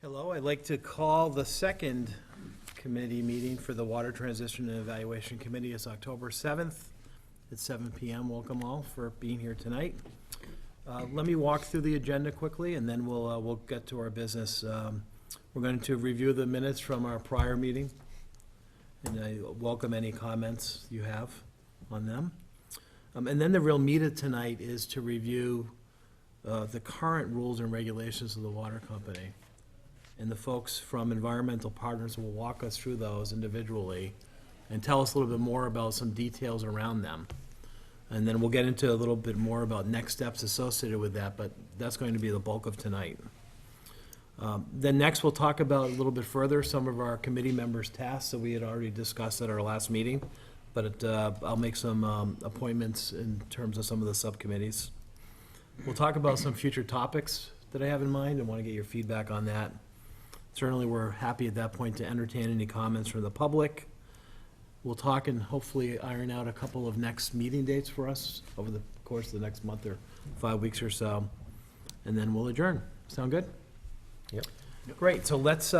Hello, I'd like to call the second committee meeting for the Water Transition and Evaluation Committee. It's October 7th at 7 p.m. Welcome all for being here tonight. Let me walk through the agenda quickly, and then we'll get to our business. We're going to review the minutes from our prior meeting, and I welcome any comments you have on them. And then the real meat of tonight is to review the current rules and regulations of the water company. And the folks from Environmental Partners will walk us through those individually and tell us a little bit more about some details around them. And then we'll get into a little bit more about next steps associated with that, but that's going to be the bulk of tonight. Then next we'll talk about a little bit further some of our committee members' tasks that we had already discussed at our last meeting, but I'll make some appointments in terms of some of the subcommittees. We'll talk about some future topics that I have in mind and want to get your feedback on that. Certainly, we're happy at that point to entertain any comments from the public. We'll talk and hopefully iron out a couple of next meeting dates for us over the course of the next month or 5 weeks or so, and then we'll adjourn. Sound good? Yep. Great. So let's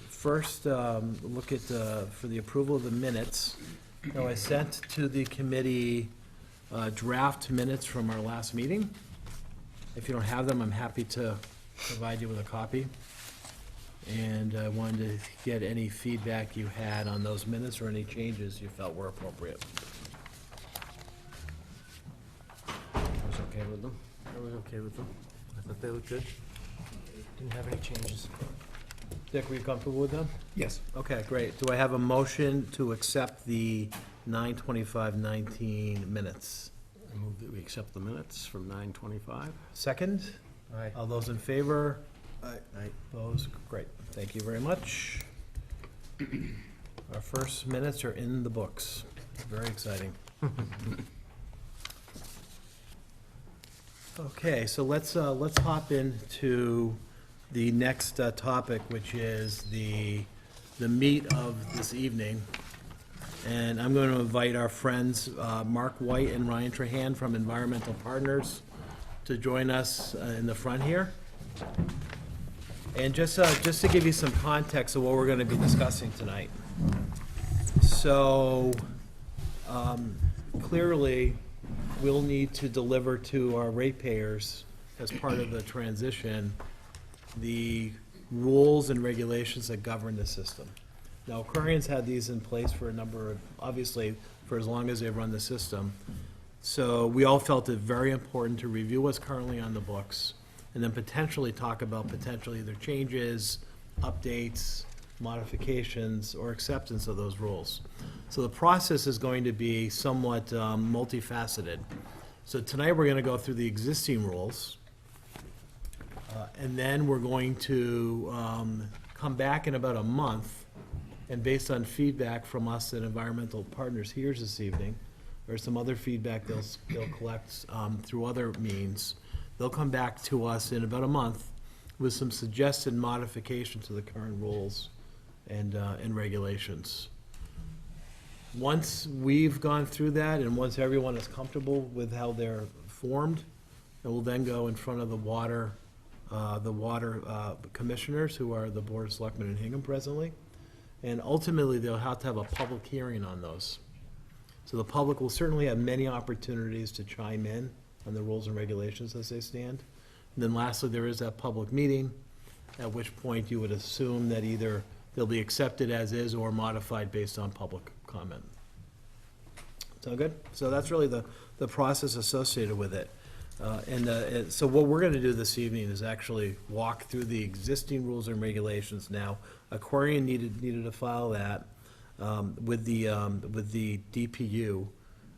first look at for the approval of the minutes. Now, I sent to the committee draft minutes from our last meeting. If you don't have them, I'm happy to provide you with a copy. And I wanted to get any feedback you had on those minutes or any changes you felt were appropriate. I was okay with them. I thought they looked good. Didn't have any changes. Dick, were you comfortable with them? Yes. Okay, great. Do I have a motion to accept the 9/25/19 minutes? I move that we accept the minutes from 9:25. Second? Aye. All those in favor? Aye. Opposed? Great. Thank you very much. Our first minutes are in the books. Very exciting. Okay, so let's hop into the next topic, which is the meat of this evening. And I'm going to invite our friends Mark White and Ryan Trahan from Environmental Partners to join us in the front here. And just to give you some context of what we're going to be discussing tonight. So clearly, we'll need to deliver to our ratepayers as part of the transition the rules and regulations that govern the system. Now, Aquarian's had these in place for a number of, obviously, for as long as they've run the system. So we all felt it very important to review what's currently on the books and then potentially talk about potentially either changes, updates, modifications, or acceptance of those rules. So the process is going to be somewhat multifaceted. So tonight we're going to go through the existing rules, and then we're going to come back in about a month, and based on feedback from us at Environmental Partners here this evening, or some other feedback they'll collect through other means, they'll come back to us in about a month with some suggested modifications to the current rules and regulations. Once we've gone through that and once everyone is comfortable with how they're formed, it will then go in front of the water commissioners, who are the Board of Selectmen in Hingham presently, and ultimately they'll have to have a public hearing on those. So the public will certainly have many opportunities to chime in on the rules and regulations as they stand. And then lastly, there is that public meeting, at which point you would assume that either they'll be accepted as is or modified based on public comment. Sound good? So that's really the process associated with it. So what we're going to do this evening is actually walk through the existing rules and regulations now. Aquarian needed to file that with the DPU,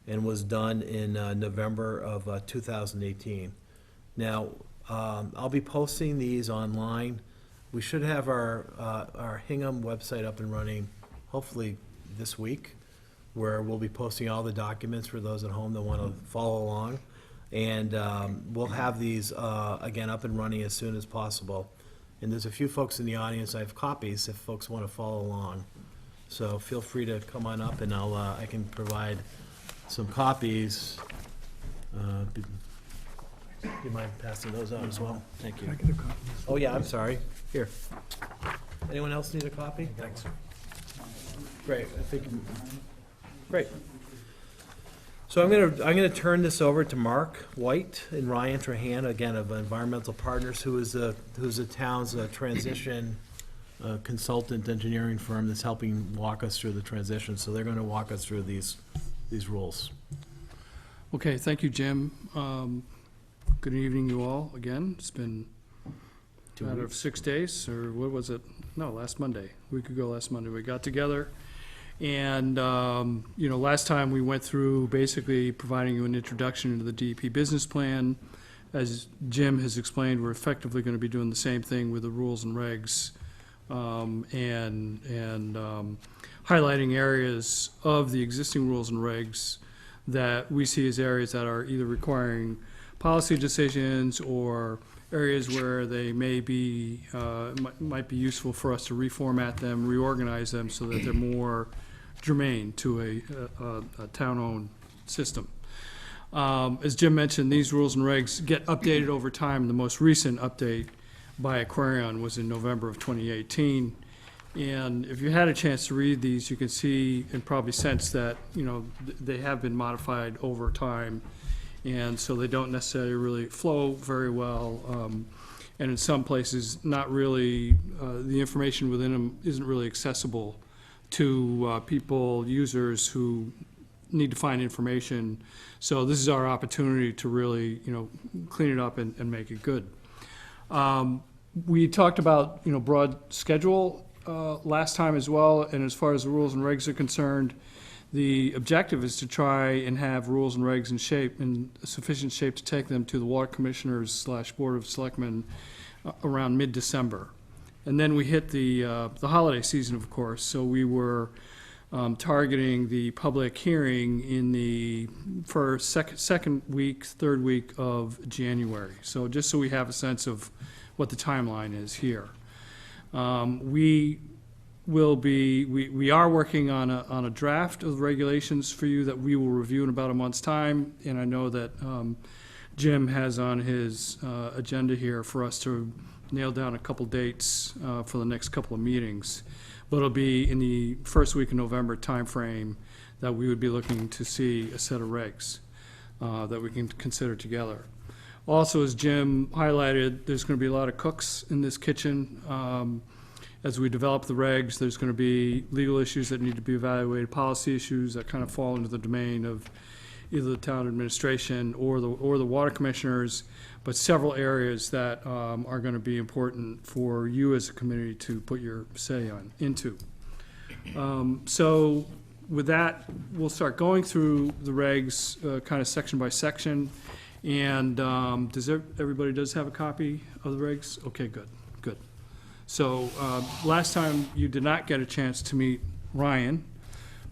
and was done in November of 2018. Now, I'll be posting these online. We should have our Hingham website up and running hopefully this week, where we'll be posting all the documents for those at home that want to follow along. And we'll have these, again, up and running as soon as possible. And there's a few folks in the audience, I have copies if folks want to follow along. So feel free to come on up and I can provide some copies. Do you mind passing those out as well? Thank you. Can I get a copy? Oh, yeah, I'm sorry. Here. Anyone else need a copy? Thanks. Great, I think, great. So I'm gonna turn this over to Mark White and Ryan Trahan, again, of Environmental Partners, who's the town's transition consultant engineering firm that's helping walk us through the transition. So they're gonna walk us through these rules. Okay, thank you, Jim. Good evening, you all, again. It's been a matter of 6 days, or what was it? No, last Monday, a week ago last Monday, we got together. And, last time we went through basically providing you an introduction into the DEP business plan. As Jim has explained, we're effectively going to be doing the same thing with the rules and regs, and highlighting areas of the existing rules and regs that we see as areas that are either requiring policy decisions or areas where they may be, might be useful for us to reformat them, reorganize them so that they're more germane to a town-owned system. As Jim mentioned, these rules and regs get updated over time. The most recent update by Aquarion was in November of 2018. And if you had a chance to read these, you can see and probably sense that, they have been modified over time. And so they don't necessarily really flow very well. And in some places, not really, the information within them isn't really accessible to people, users who need to find information. So this is our opportunity to really, clean it up and make it good. We talked about, broad schedule last time as well, and as far as the rules and regs are concerned, the objective is to try and have rules and regs in sufficient shape to take them to the water commissioners / Board of Selectmen around mid-December. And then we hit the holiday season, of course, so we were targeting the public hearing in the second week, third week of January. So just so we have a sense of what the timeline is here. We are working on a draft of regulations for you that we will review in about a month's time, and I know that Jim has on his agenda here for us to nail down a couple dates for the next couple of meetings. But it'll be in the first week of November timeframe that we would be looking to see a set of regs that we can consider together. Also, as Jim highlighted, there's going to be a lot of cooks in this kitchen. As we develop the regs, there's going to be legal issues that need to be evaluated, policy issues that kind of fall into the domain of either the town administration or the water commissioners, but several areas that are going to be important for you as a community to put your say into. So with that, we'll start going through the regs kind of section by section. And everybody does have a copy of the regs? Okay, good. So last time you did not get a chance to meet Ryan.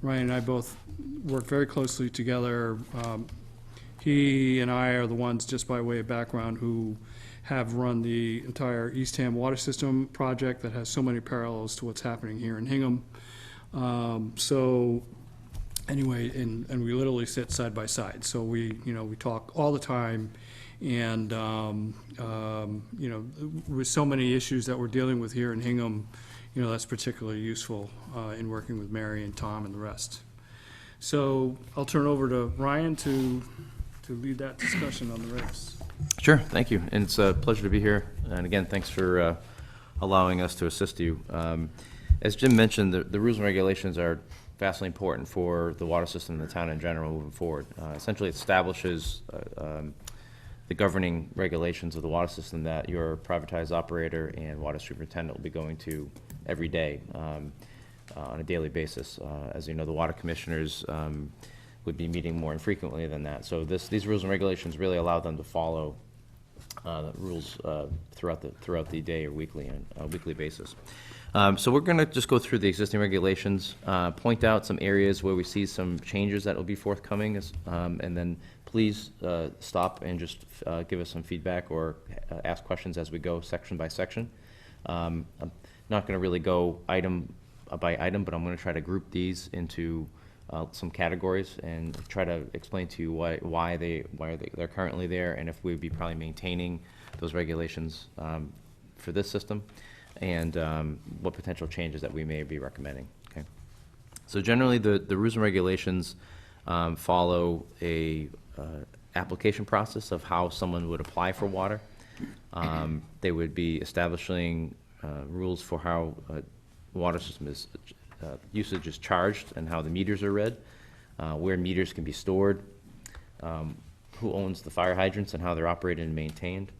Ryan and I both work very closely together. He and I are the ones, just by way of background, who have run the entire Eastham water system project that has so many parallels to what's happening here in Hingham. So anyway, and we literally sit side by side. So we talk all the time. And, with so many issues that we're dealing with here in Hingham, that's particularly useful in working with Mary and Tom and the rest. So I'll turn over to Ryan to lead that discussion on the regs. Sure, thank you. And it's a pleasure to be here. And again, thanks for allowing us to assist you. As Jim mentioned, the rules and regulations are vastly important for the water system in the town in general moving forward. Essentially, it establishes the governing regulations of the water system that your privatized operator and water superintendent will be going to every day on a daily basis. As you know, the water commissioners would be meeting more infrequently than that. So these rules and regulations really allow them to follow the rules throughout the day or weekly on a weekly basis. So we're going to just go through the existing regulations, point out some areas where we see some changes that will be forthcoming, and then please stop and just give us some feedback or ask questions as we go section by section. I'm not going to really go item by item, but I'm going to try to group these into some categories and try to explain to you why they're currently there, and if we'd be probably maintaining those regulations for this system, and what potential changes that we may be recommending. Okay. So generally, the rules and regulations follow a application process of how someone would apply for water. They would be establishing rules for how water system is usage is charged and how the meters are read, where meters can be stored, who owns the fire hydrants and how they're operated and maintained,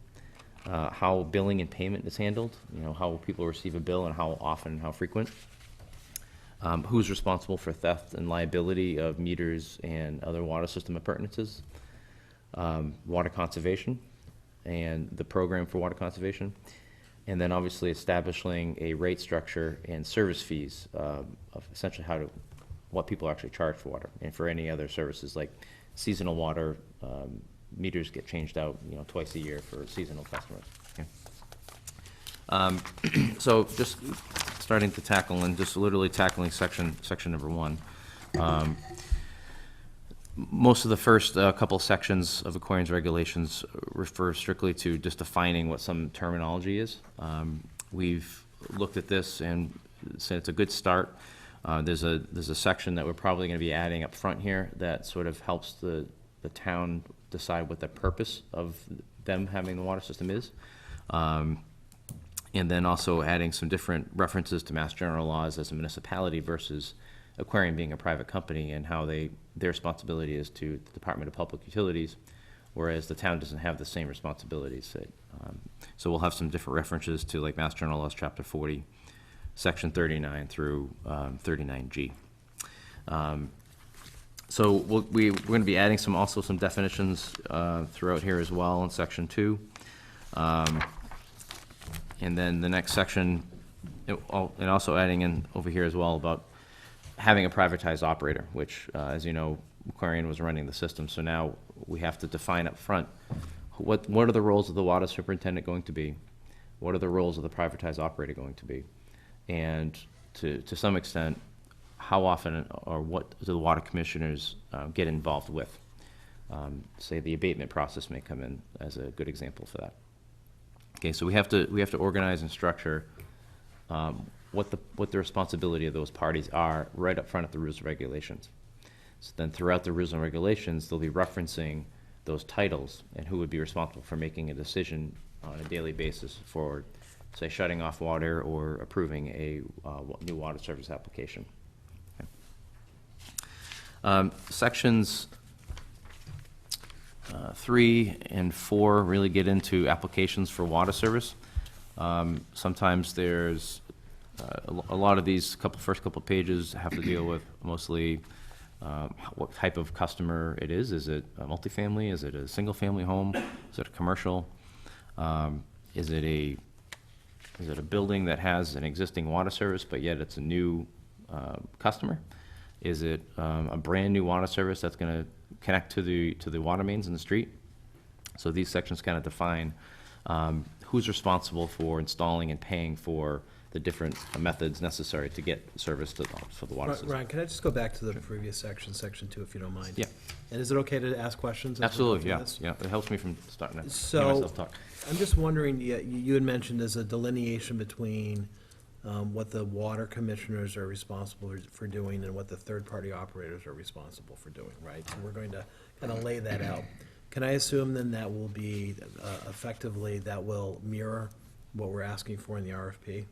how billing and payment is handled, how people receive a bill and how often and how frequent, who's responsible for theft and liability of meters and other water system appurtenances, water conservation and the program for water conservation, and then obviously establishing a rate structure and service fees of essentially what people actually charge for water, and for any other services like seasonal water, meters get changed out, twice a year for seasonal customers. Okay. So just starting to tackle and just literally tackling section number 1. Most of the first couple sections of Aquarian's regulations refer strictly to just defining what some terminology is. We've looked at this and said it's a good start. There's a section that we're probably going to be adding up front here that sort of helps the town decide what the purpose of them having the water system is. And then also adding some different references to Mass General laws as a municipality versus Aquarian being a private company, and how their responsibility is to the Department of Public Utilities, whereas the town doesn't have the same responsibilities. So we'll have some different references to like Mass General laws, Chapter 40, Section 39 through 39G. So we're going to be adding also some definitions throughout here as well in Section 2. And then the next section, and also adding in over here as well about having a privatized operator, which, as you know, Aquarian was running the system. So now we have to define up front what are the roles of the water superintendent going to be, what are the roles of the privatized operator going to be, and to some extent, how often or what do the water commissioners get involved with. Say the abatement process may come in as a good example for that. Okay, so we have to organize and structure what the responsibility of those parties are right up front of the rules and regulations. So then throughout the rules and regulations, they'll be referencing those titles and who would be responsible for making a decision on a daily basis for, say, shutting off water or approving a new water service application. Okay. Sections 3 and 4 really get into applications for water service. Sometimes there's a lot of these first couple pages have to deal with mostly what type of customer it is. Is it a multifamily? Is it a single-family home? Is it a commercial? Is it a building that has an existing water service, but yet it's a new customer? Is it a brand-new water service that's going to connect to the water mains in the street? So these sections kind of define who's responsible for installing and paying for the different methods necessary to get service for the water system. Ryan, can I just go back to the previous section, Section 2, if you don't mind? Yeah. And is it okay to ask questions? as we go Absolutely, through yeah, this? yeah. It helps me from starting to hear So, myself talk. I'm just wondering, you had mentioned there's a delineation between what the water commissioners are responsible for doing and what the third-party operators are responsible for doing, right? So we're going to kind of lay that out. Can I assume then that will be, effectively, that will mirror what we're asking for in the RFP?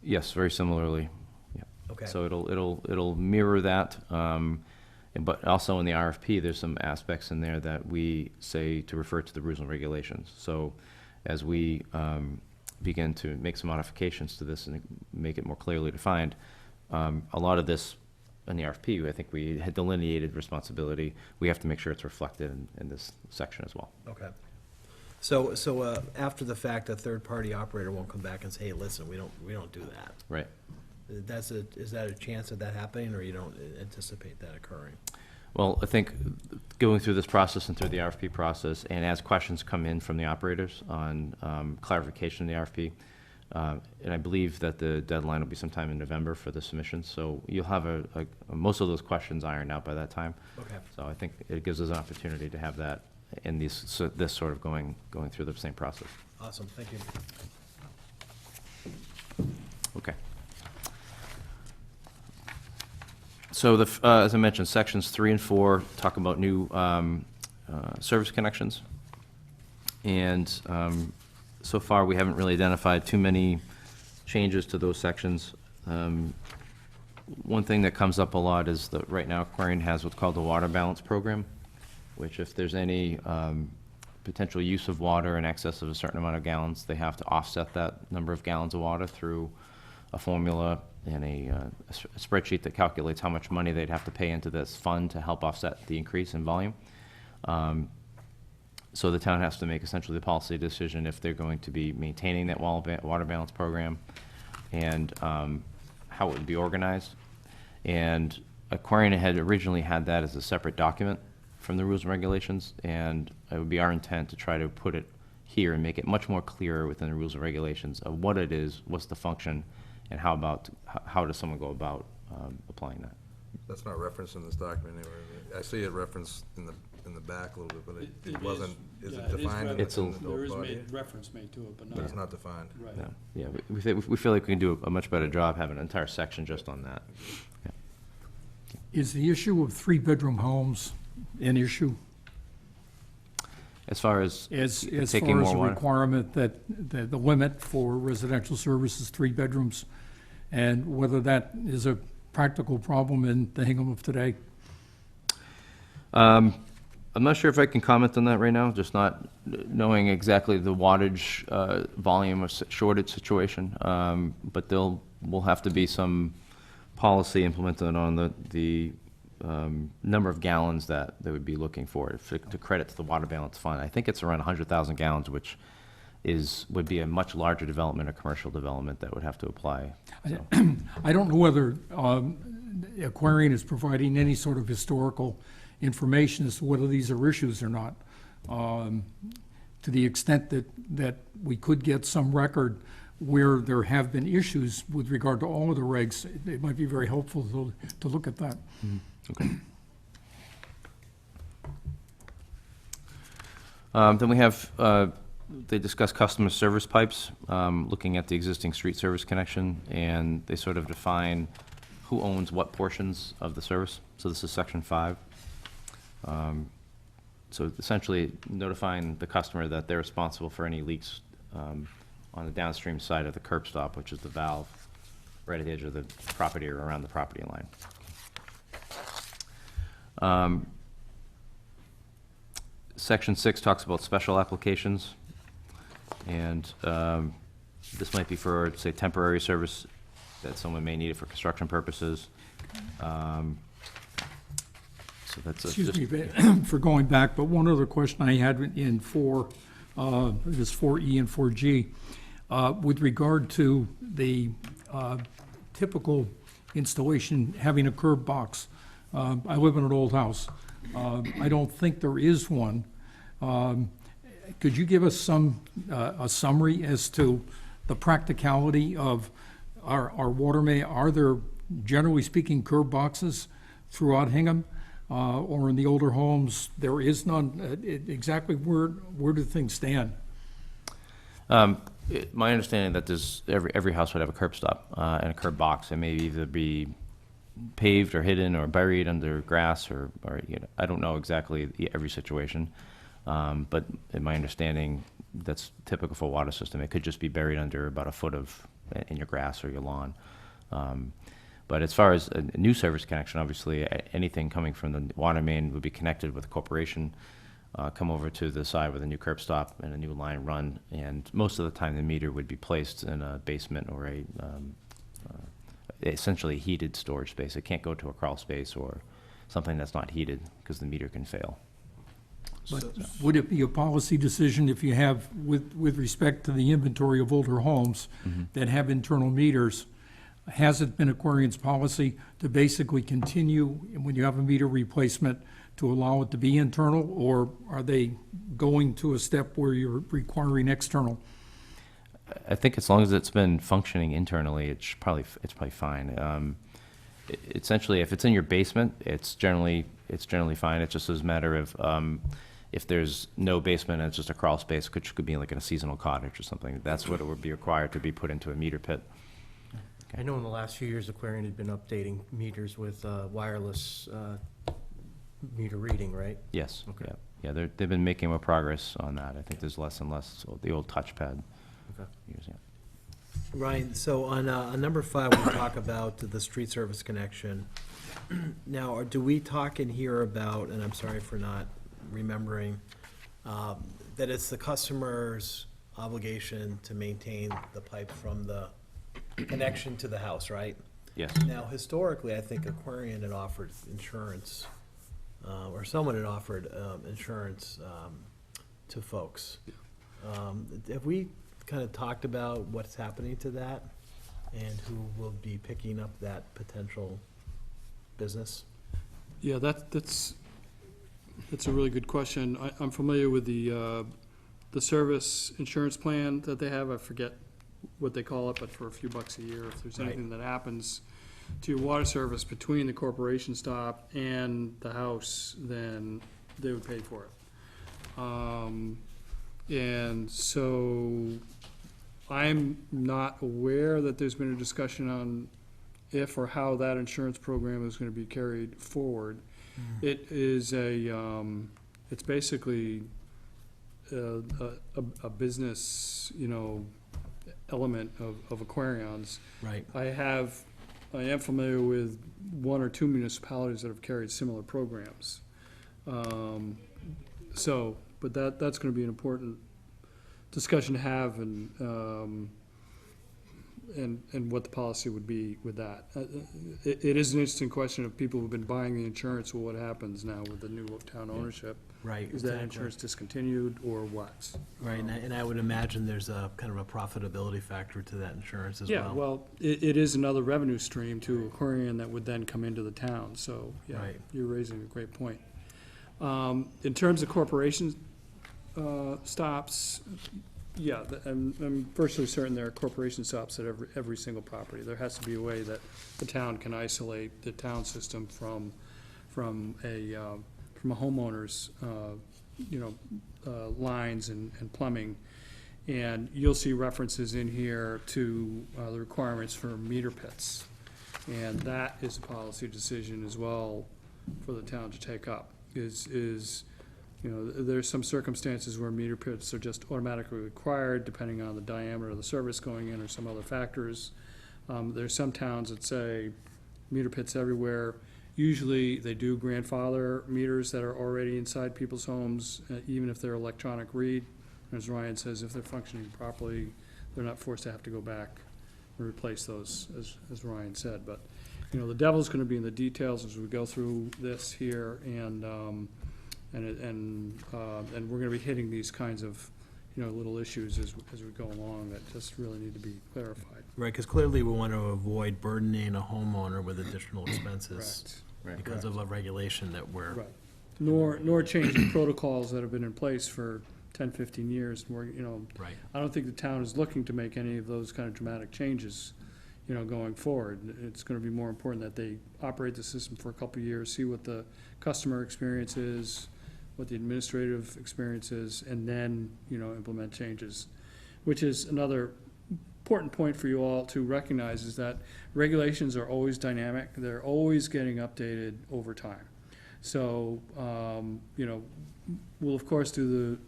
Yes, very similarly. Yeah. Okay. So it'll mirror that, but also in the RFP, there's some aspects in there that we say to refer to the rules and regulations. So as we begin to make some modifications to this and make it more clearly defined, a lot of this in the RFP, I think we had delineated responsibility. We have to make sure it's reflected in this section as well. Okay. So after the fact, a third-party operator won't come back and say, hey, listen, we don't do that. Right. Is that a chance of that happening, or you don't anticipate that occurring? Well, I think going through this process and through the RFP process, and as questions come in from the operators on clarification in the RFP, And I believe that the deadline will be sometime in November for the submission, so you'll have most of those questions ironed out by that time. Okay. So I think it gives us an opportunity to have that in this sort of going through the same process. Awesome, thank you. Okay. So as I mentioned, sections 3 and 4 talk about new service connections. And so far, we haven't really identified too many changes to those sections. One thing that comes up a lot is that right now Aquarian has what's called the water balance program, which if there's any potential use of water in excess of a certain amount of gallons, they have to offset that number of gallons of water through a formula and a spreadsheet that calculates how much money they'd have to pay into this fund to help offset the increase in volume. So the town has to make essentially the policy decision if they're going to be maintaining that water balance program and how it would be organized. And Aquarian had originally had that as a separate document from the rules and regulations, and it would be our intent to try to put it here and make it much more clear within the rules and regulations of what it is, what's the function, and how does someone go about applying that. That's not referenced in this document anywhere. I see it referenced in the back a little bit, but it wasn't, is it defined in It's the a- adult There is body? reference made to it, but But it's not, not defined. right. Yeah, yeah, we feel like we can do a much better job having an entire section just on that. Is the issue of three-bedroom homes an issue As far as as taking far as more a water? requirement that the limit for residential services, 3 bedrooms, and whether that is a practical problem in the Hingham of today? I'm not sure if I can comment on that right now, just not knowing exactly the wattage volume of shortage situation. But will have to be some policy implemented on the number of gallons that they would be looking for to credit to the water balance fund. I think it's around 100,000 gallons, which would be a much larger development, a commercial development that would have to apply. So, I don't know whether Aquarian is providing any sort of historical information as to whether these are issues or not. To the extent that we could get some record where there have been issues with regard to all of the regs, it might be very helpful to look at that. okay. Then we have, they discuss customer service pipes, looking at the existing street service connection, and they sort of define who owns what portions of the service. So this is section 5. So essentially notifying the customer that they're responsible for any leaks on the downstream side of the curb stop, which is the valve right at the edge of the property or around the property line. Section 6 talks about special applications, and this might be for, say, temporary service that someone may need it for construction purposes. So that's Excuse just- me for going back, but one other question I had in 4, this 4E and 4G, with regard to the typical installation having a curb box. I live in an old house. I don't think there is one. Could you give us a summary as to the practicality of our water main? Are there, generally speaking, curb boxes throughout Hingham? Or in the older homes, there is none? Exactly where do things stand? My understanding that there's, every house would have a curb stop and a curb box. It may either be paved or hidden or buried under grass or I don't know exactly every situation. But in my understanding, that's typical for a water system. It could just be buried under about a foot in your grass or your lawn. But as far as a new service connection, obviously, anything coming from the water main would be connected with a corporation, come over to the side with a new curb stop and a new line run. And most of the time, the meter would be placed in a basement or essentially heated storage space. It can't go to a crawl space or something that's not heated because the meter can fail. But would it be a policy decision if you have, with respect to the inventory of older homes that have internal meters, has it been Aquarian's policy to basically continue, when you have a meter replacement, to allow it to be internal, or are they going to a step where you're requiring external? I think as long as it's been functioning internally, it's probably fine. Essentially, if it's in your basement, it's generally fine. It's just a matter of if there's no basement and it's just a crawl space, which could be like in a seasonal cottage or something. That's what it would be required to be put into a meter pit. I know in the last few years, Aquarian had been updating meters with wireless meter reading, right? Yes. Okay. Yeah. They've been making more progress on that. I think there's less and less of the old touchpad. Okay. Using it. Ryan, so on number 5, we talk about the street service connection. Now, do we talk in here about, and I'm sorry for not remembering, that it's the customer's obligation to maintain the pipe from the connection to the house, right? Yes. Now, historically, I think Aquarian had offered insurance, or someone had offered insurance to folks. Have we kind of talked about what's happening to that and who will be picking up that potential business? Yeah, that's a really good question. I'm familiar with the service insurance plan that they have. I forget what they call it, but for a few bucks a year, if there's Right. anything that happens to your water service between the corporation stop and the house, then they would pay for it. And so I'm not aware that there's been a discussion on if or how that insurance program is gonna be carried forward. It is it's basically a business, element of Aquarions. Right. I am familiar with 1 or 2 municipalities that have carried similar programs. But that's gonna be an important discussion to have, and what the policy would be with that. It is an interesting question of people who've been buying the insurance, well, what happens now with the new town ownership? Right. Is that exactly. insurance discontinued, or what? Right, and I would imagine there's a kind of a profitability factor to that insurance as well. Yeah, well, it is another revenue stream to Aquarian that would then come into the town, so, yeah, Right. you're raising a great point. In terms of corporation stops, yeah, I'm virtually certain there are corporation stops at every single property. There has to be a way that the town can isolate the town system from a homeowner's, lines and plumbing. And you'll see references in here to the requirements for meter pits. And that is a policy decision as well for the town to take up, there's some circumstances where meter pits are just automatically required depending on the diameter of the service going in or some other factors. There's some towns that say meter pits everywhere. Usually, they do grandfather meters that are already inside people's homes, even if they're electronic read. As Ryan says, if they're functioning properly, they're not forced to have to go back and replace those, as Ryan said. But, the devil's gonna be in the details as we go through this here, and we're gonna be hitting these kinds of, little issues as we go along that just really need to be clarified. Right, because clearly we want to avoid burdening a homeowner with additional expenses Correct. Right. because of a regulation that we're. Right. Nor changing protocols that have been in place for 10, 15 years, where, Right. I don't think the town is looking to make any of those kind of dramatic changes, going forward. It's gonna be more important that they operate the system for a couple of years, see what the customer experience is, what the administrative experience is, and then, implement changes. Which is another important point for you all to recognize, is that regulations are always dynamic. They're always getting updated over time. So, we'll of course do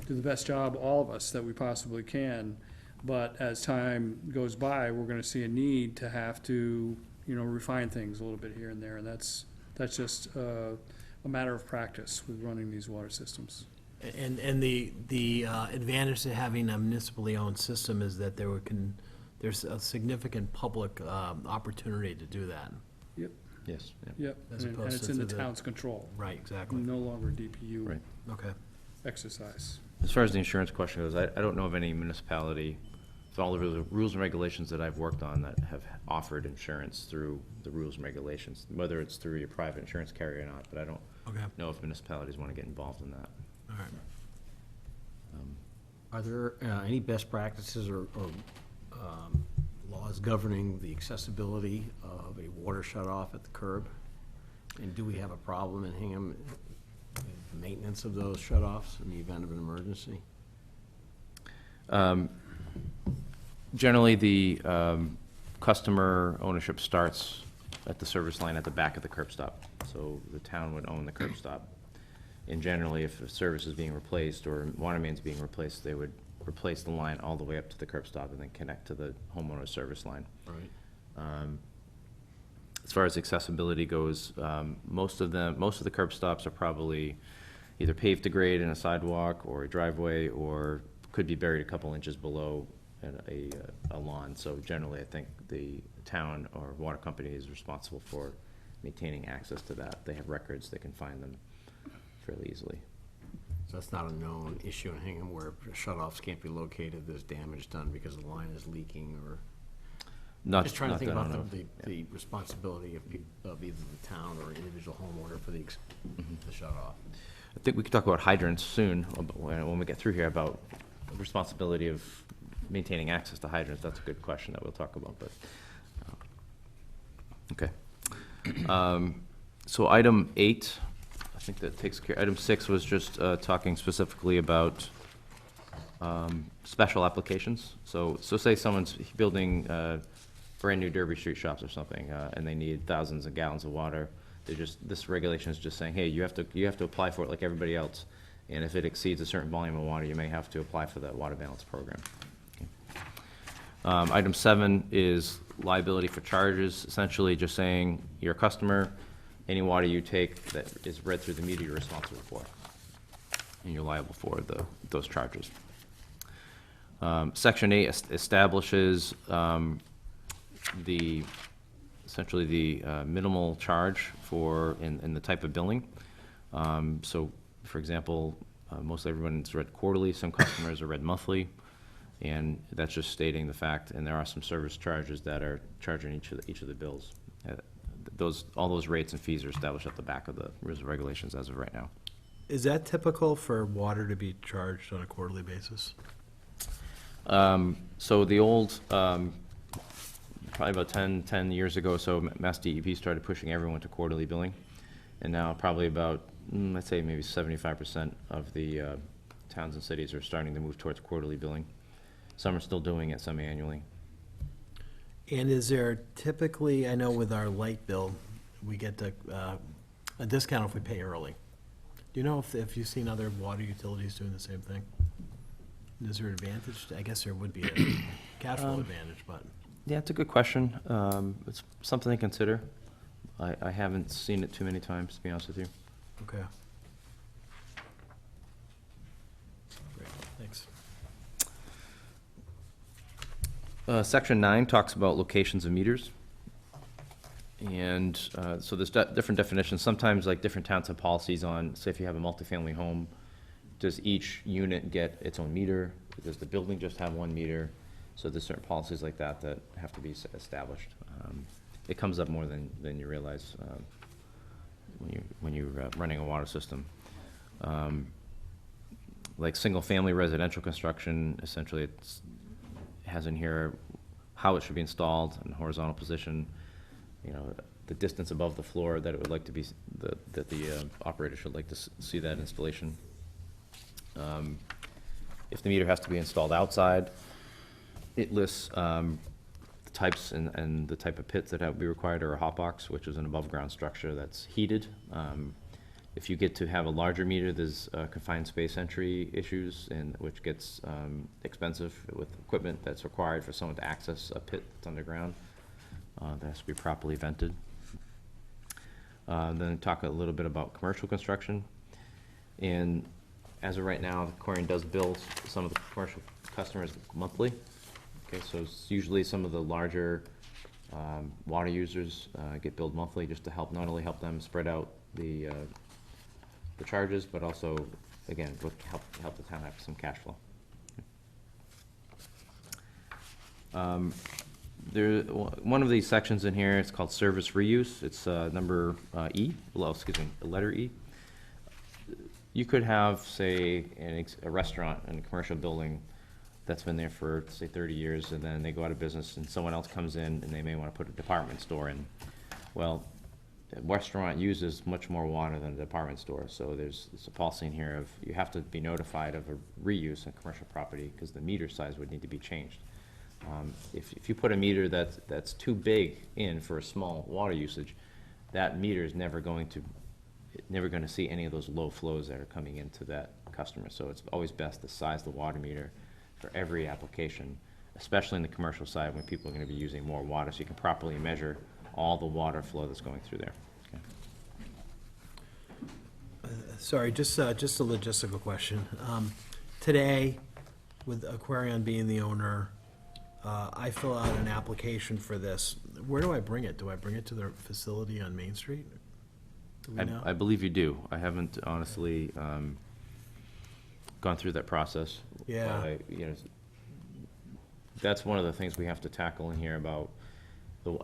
the best job, all of us, that we possibly can. But as time goes by, we're gonna see a need to have to, refine things a little bit here and there. And that's just a matter of practice with running these water systems. And the advantage to having a municipally owned system is that there's a significant public opportunity to do that. Yep, Yes. Yeah. yep. As And opposed it's to in the the- town's control. Right, exactly. No longer DPU Right. Okay. exercise. As far as the insurance question goes, I don't know of any municipality, with all the rules and regulations that I've worked on, that have offered insurance through the rules and regulations, whether it's through your private insurance carrier or not, but I don't Okay, know if municipalities want to get involved in that. all right. Are there any best practices or laws governing the accessibility of a water shut-off at the curb? And do we have a problem in Hingham, with the maintenance of those shut-offs in the event of an emergency? Generally, the customer ownership starts at the service line at the back of the curb stop. So the town would own the curb stop. And generally, if a service is being replaced or water main's being replaced, they would replace the line all the way up to the curb stop and then connect to the homeowner's service line. Right. As far as accessibility goes, most of the curb stops are probably either paved to grade in a sidewalk or a driveway, or could be buried a couple inches below a lawn. So generally, I think the town or water company is responsible for maintaining access to that. They have records, they can find them fairly easily. So that's not a known issue in Hingham where shut-offs can't be located, there's damage done because the line is leaking, or? Not, Just trying to not think that I about know. the responsibility of either the town or individual homeowner for the shut-off. I think we could talk about hydrants soon, when we get through here, about the responsibility of maintaining access to hydrants. That's a good question that we'll talk about, but, okay. So item 8, I think that takes care, item 6 was just talking specifically about special applications. So say someone's building brand-new Derby Street shops or something, and they need thousands of gallons of water. This regulation is just saying, hey, you have to apply for it like everybody else, and if it exceeds a certain volume of water, you may have to apply for the water balance program. Okay. Item 7 is liability for charges, essentially just saying you're a customer, any water you take that is read through the meter, you're responsible for, and you're liable for those charges. Section 8 establishes essentially the minimal charge in the type of billing. So, for example, most everyone's read quarterly, some customers are read monthly, and that's just stating the fact, and there are some service charges that are charging each of the bills. All those rates and fees are established at the back of the rules and regulations as of right now. Is that typical for water to be charged on a quarterly basis? So the old, probably about 10 years ago, so Mass DEP started pushing everyone to quarterly billing. And now probably about, I'd say maybe 75% of the towns and cities are starting to move towards quarterly billing. Some are still doing it, some annually. And is there typically, I know with our light bill, we get a discount if we pay early. Do you know if you've seen other water utilities doing the same thing? Is there an advantage? I guess there would be a cash flow advantage, but. Yeah, it's a good question. It's something to consider. I haven't seen it too many times, to be honest with you. Okay. Great, thanks. Section 9 talks about locations of meters. And so there's different definitions. Sometimes, like, different towns have policies on, say if you have a multifamily home, does each unit get its own meter? Does the building just have one meter? So there's certain policies like that that have to be established. It comes up more than you realize when you're running a water system. Like single-family residential construction, essentially it has in here how it should be installed in horizontal position, the distance above the floor that it would like to be, that the operator should like to see that installation. If the meter has to be installed outside, it lists the types and the type of pits that have to be required, or a hot box, which is an above-ground structure that's heated. If you get to have a larger meter, there's confined space entry issues, and which gets expensive with equipment that's required for someone to access a pit that's underground. That has to be properly vented. Then talk a little bit about commercial construction. And as of right now, Corian does bill some of the commercial customers monthly. Okay, so it's usually some of the larger water users get billed monthly, just to not only help them spread out the charges, but also, again, help the town have some cash flow. One of these sections in here, it's called service reuse. It's number E, letter E. You could have, say, a restaurant in a commercial building that's been there for, say, 30 years, and then they go out of business, and someone else comes in, and they may want to put a department store in. Well, a restaurant uses much more water than a department store, so there's a policy in here of, you have to be notified of a reuse in commercial property, because the meter size would need to be changed. If you put a meter that's too big in for a small water usage, that meter is never going to see any of those low flows that are coming into that customer. So it's always best to size the water meter for every application, especially in the commercial side when people are going to be using more water, so you can properly measure all the water flow that's going through there. Okay. Sorry, just a logistical question. Today, with Aquarion being the owner, I fill out an application for this. Where do I bring it? Do I bring it to their facility on Main Street? Do we know? I believe you do. I haven't honestly gone through that process. Yeah. But that's one of the things we have to tackle in here about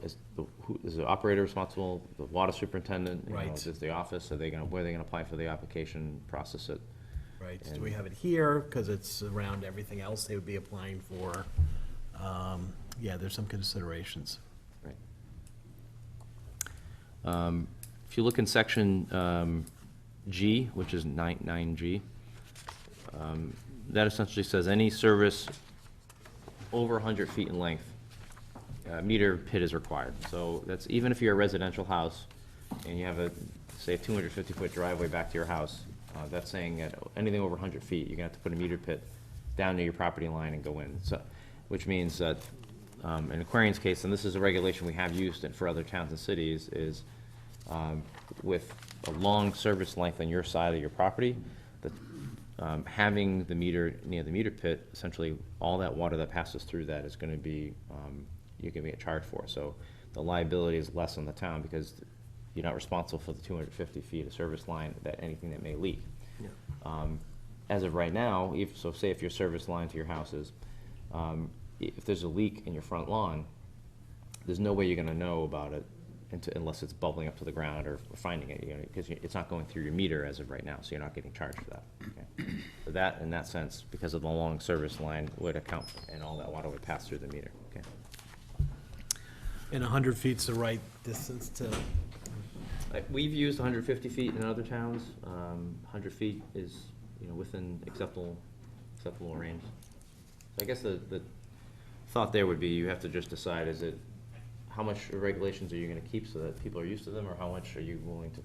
is the operator responsible, the water superintendent? Right. Is the office, where are they gonna apply for the application, process it? Right, do we have it here, because it's around everything else they would be applying for? Yeah, there's some considerations. Right. If you look in section G, which is 9G, that essentially says any service over 100 feet in length, meter pit is required. So that's even if you're a residential house and you have say a 250-foot driveway back to your house, that's saying that anything over 100 feet, you're gonna have to put a meter pit down near your property line and go in. So, which means that in Aquarion's case, and this is a regulation we have used it for other towns and cities, is with a long service length on your side of your property, that having the meter near the meter pit, essentially all that water that passes through that is going to be, you're going to get charged for. So the liability is less on the town because you're not responsible for the 250 feet of service line, that anything that may leak. Yeah. As of right now, say if your service line to your house is, if there's a leak in your front lawn, there's no way you're going to know about it unless it's bubbling up to the ground or finding it, because it's not going through your meter as of right now, so you're not getting charged for that. Okay? So that, in that sense, because of the long service line, would account, and all that water would pass through the meter. Okay. And 100 feet's the right distance to, We've used 150 feet in other towns. 100 feet is, within acceptable range. So I guess the thought there would be, you have to just decide, how much regulations are you gonna keep so that people are used to them, or how much are you willing to,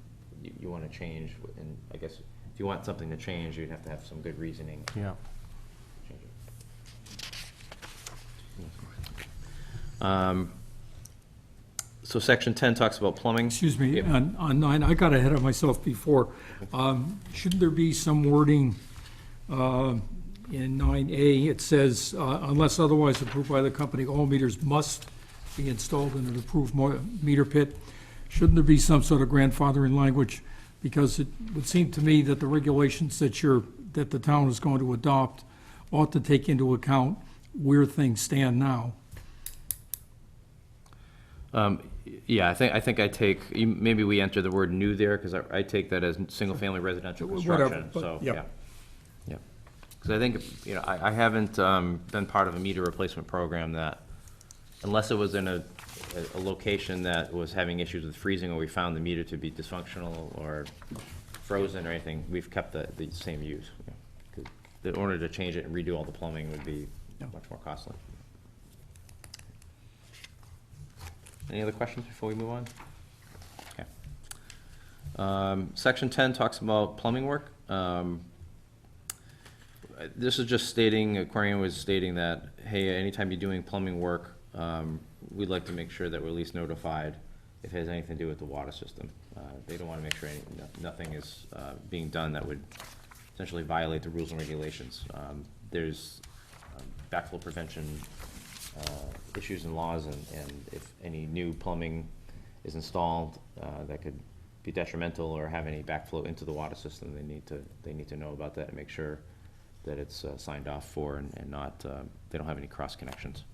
you wanna change? And I guess if you want something to change, you'd have to have some good reasoning. Yeah. to change it. So section 10 talks about plumbing. Excuse me, Yep. on 9, I got ahead of myself before. Shouldn't there be some wording in 9A? It says, unless otherwise approved by the company, all meters must be installed in an approved meter pit. Shouldn't there be some sort of grandfathering language? Because it would seem to me that the regulations that the town is going to adopt ought to take into account where things stand now. Yeah, I think maybe we enter the word new there, because I take that as single-family residential Whatever, construction, but, so, yeah. yeah. Yeah. Because I think, I haven't been part of a meter replacement program that, unless it was in a location that was having issues with freezing, or we found the meter to be dysfunctional or frozen or anything, we've kept the same use. Yeah. 'Cause in order to change it and redo all the plumbing would be much more costly. Any other questions before we move on? Okay. Section 10 talks about plumbing work. This is just stating, Aquarium was stating that, hey, anytime you're doing plumbing work, we'd like to make sure that we're at least notified if it has anything to do with the water system. They don't want to make sure nothing is being done that would essentially violate the rules and regulations. There's backflow prevention issues and laws, and if any new plumbing is installed that could be detrimental or have any backflow into the water system, they need to know about that and make sure that it's signed off for and not, they don't have any cross connections.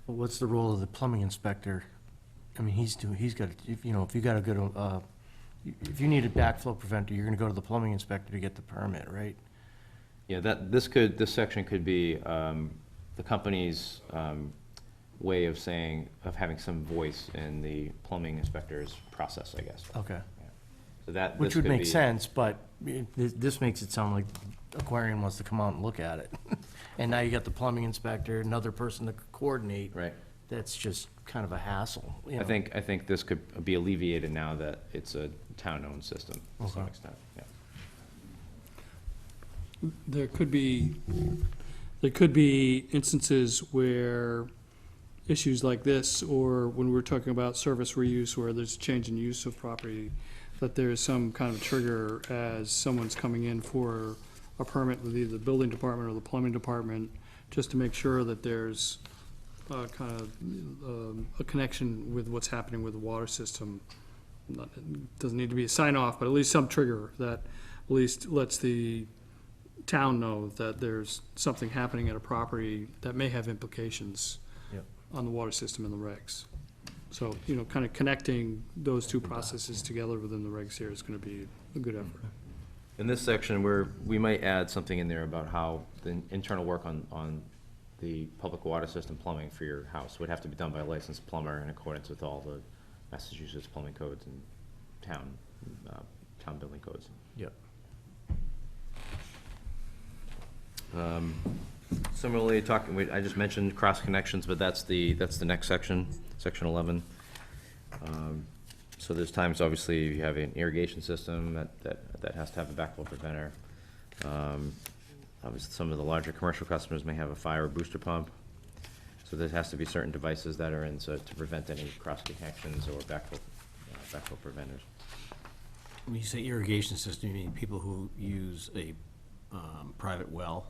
Well, what's the role of the plumbing inspector? I mean, if you got a good if you need a backflow preventer, you're gonna go to the plumbing inspector to get the permit, right? Yeah, this section could be the company's way of saying, of having some voice in the plumbing inspector's process, I guess. Okay. So that, Which this would could make be- sense, but this makes it sound like Aquarium wants to come out and look at it. And now you got the plumbing inspector, another person to coordinate. Right. That's just kind of a hassle, you I know? think this could be alleviated now that it's a town-owned system to some Okay. extent, yeah. There could be instances where issues like this, or when we're talking about service reuse, where there's a change in use of property, that there is some kind of trigger as someone's coming in for a permit with either the building department or the plumbing department, just to make sure that there's kind of a connection with what's happening with the water system. It doesn't need to be a sign off, but at least some trigger that at least lets the town know that there's something happening at a property that may have implications Yep. on the water system and the regs. So, kind of connecting those two processes together within the regs here is gonna be a good effort. In this section, we might add something in there about how the internal work on the public water system plumbing for your house would have to be done by a licensed plumber in accordance with all the Massachusetts plumbing codes and town building codes. Yep. Similarly, I just mentioned cross connections, but that's the next section, section 11. So there's times, obviously, you have an irrigation system that has to have a backflow preventer. Obviously, some of the larger commercial customers may have a fire booster pump. So there has to be certain devices that are in, so to prevent any cross connections or backflow preventers. When you say irrigation system, you mean people who use a private well?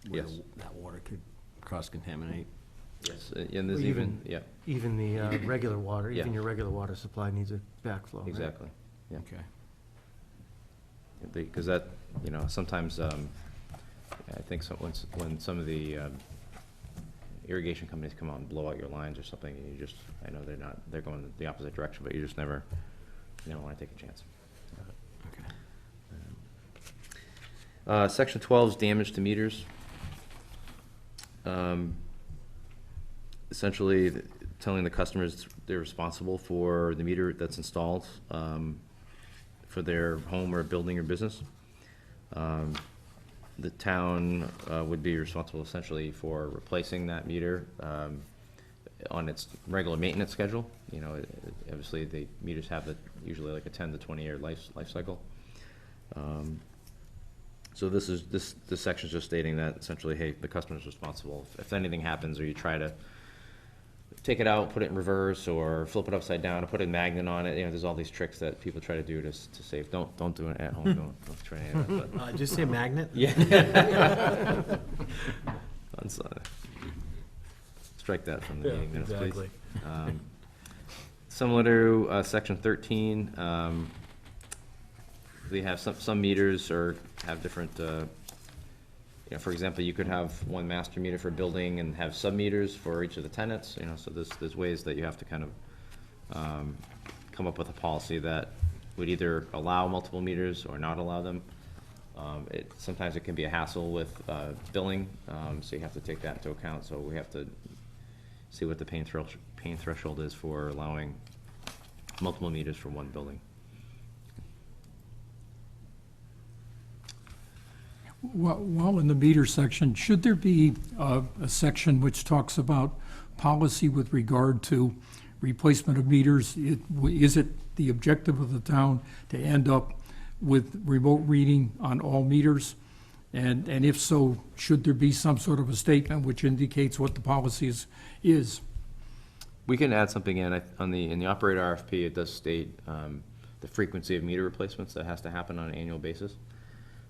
Where Yes. that water could cross-contaminate? Yes, and there's Well, even, yeah, Even the regular water, Yeah. even your regular water supply needs a backflow, right? exactly, yeah. Okay. Because that, sometimes, I think when some of the irrigation companies come out and blow out your lines or something, and I know they're going the opposite direction, but you just never, want to take a chance. Okay. Section 12 is damage to meters. Essentially, telling the customers they're responsible for the meter that's installed for their home or building or business. The town would be responsible essentially for replacing that meter on its regular maintenance schedule. Obviously, the meters have usually like a 10 to 20-year life cycle. So this section's just stating that essentially, hey, the customer's responsible. If anything happens, or you try to take it out, put it in reverse, or flip it upside down, or put a magnet on it, there's all these tricks that people try to do to save. Don't do it at home. Don't try any of that. But Just say magnet? yeah. Strike that from the meeting minutes, please. Exactly. Similar to section 13, they have some meters or have different, for example, you could have one master meter for a building and have sub-meters for each of the tenants, so there's ways that you have to kind of come up with a policy that would either allow multiple meters or not allow them. Sometimes it can be a hassle with billing, so you have to take that into account. So we have to see what the pain threshold is for allowing multiple meters for one building. While in the meter section, should there be a section which talks about policy with regard to replacement of meters? Is it the objective of the town to end up with remote reading on all meters? And if so, should there be some sort of a statement which indicates what the policy is? We can add something in the operator RFP. It does state the frequency of meter replacements that has to happen on an annual basis.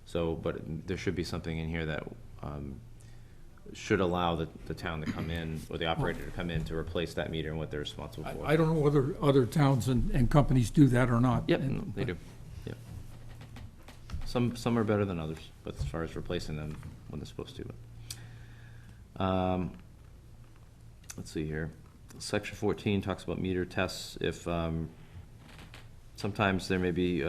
So, but there should be something in here that should allow the town to come in, or the operator to come in to replace that meter and what they're responsible for. I don't know whether other towns and companies do that or not. Yep, they do. Yep. Some are better than others, but as far as replacing them when they're supposed to. Let's see here. Section 14 talks about meter tests. If Sometimes there may be,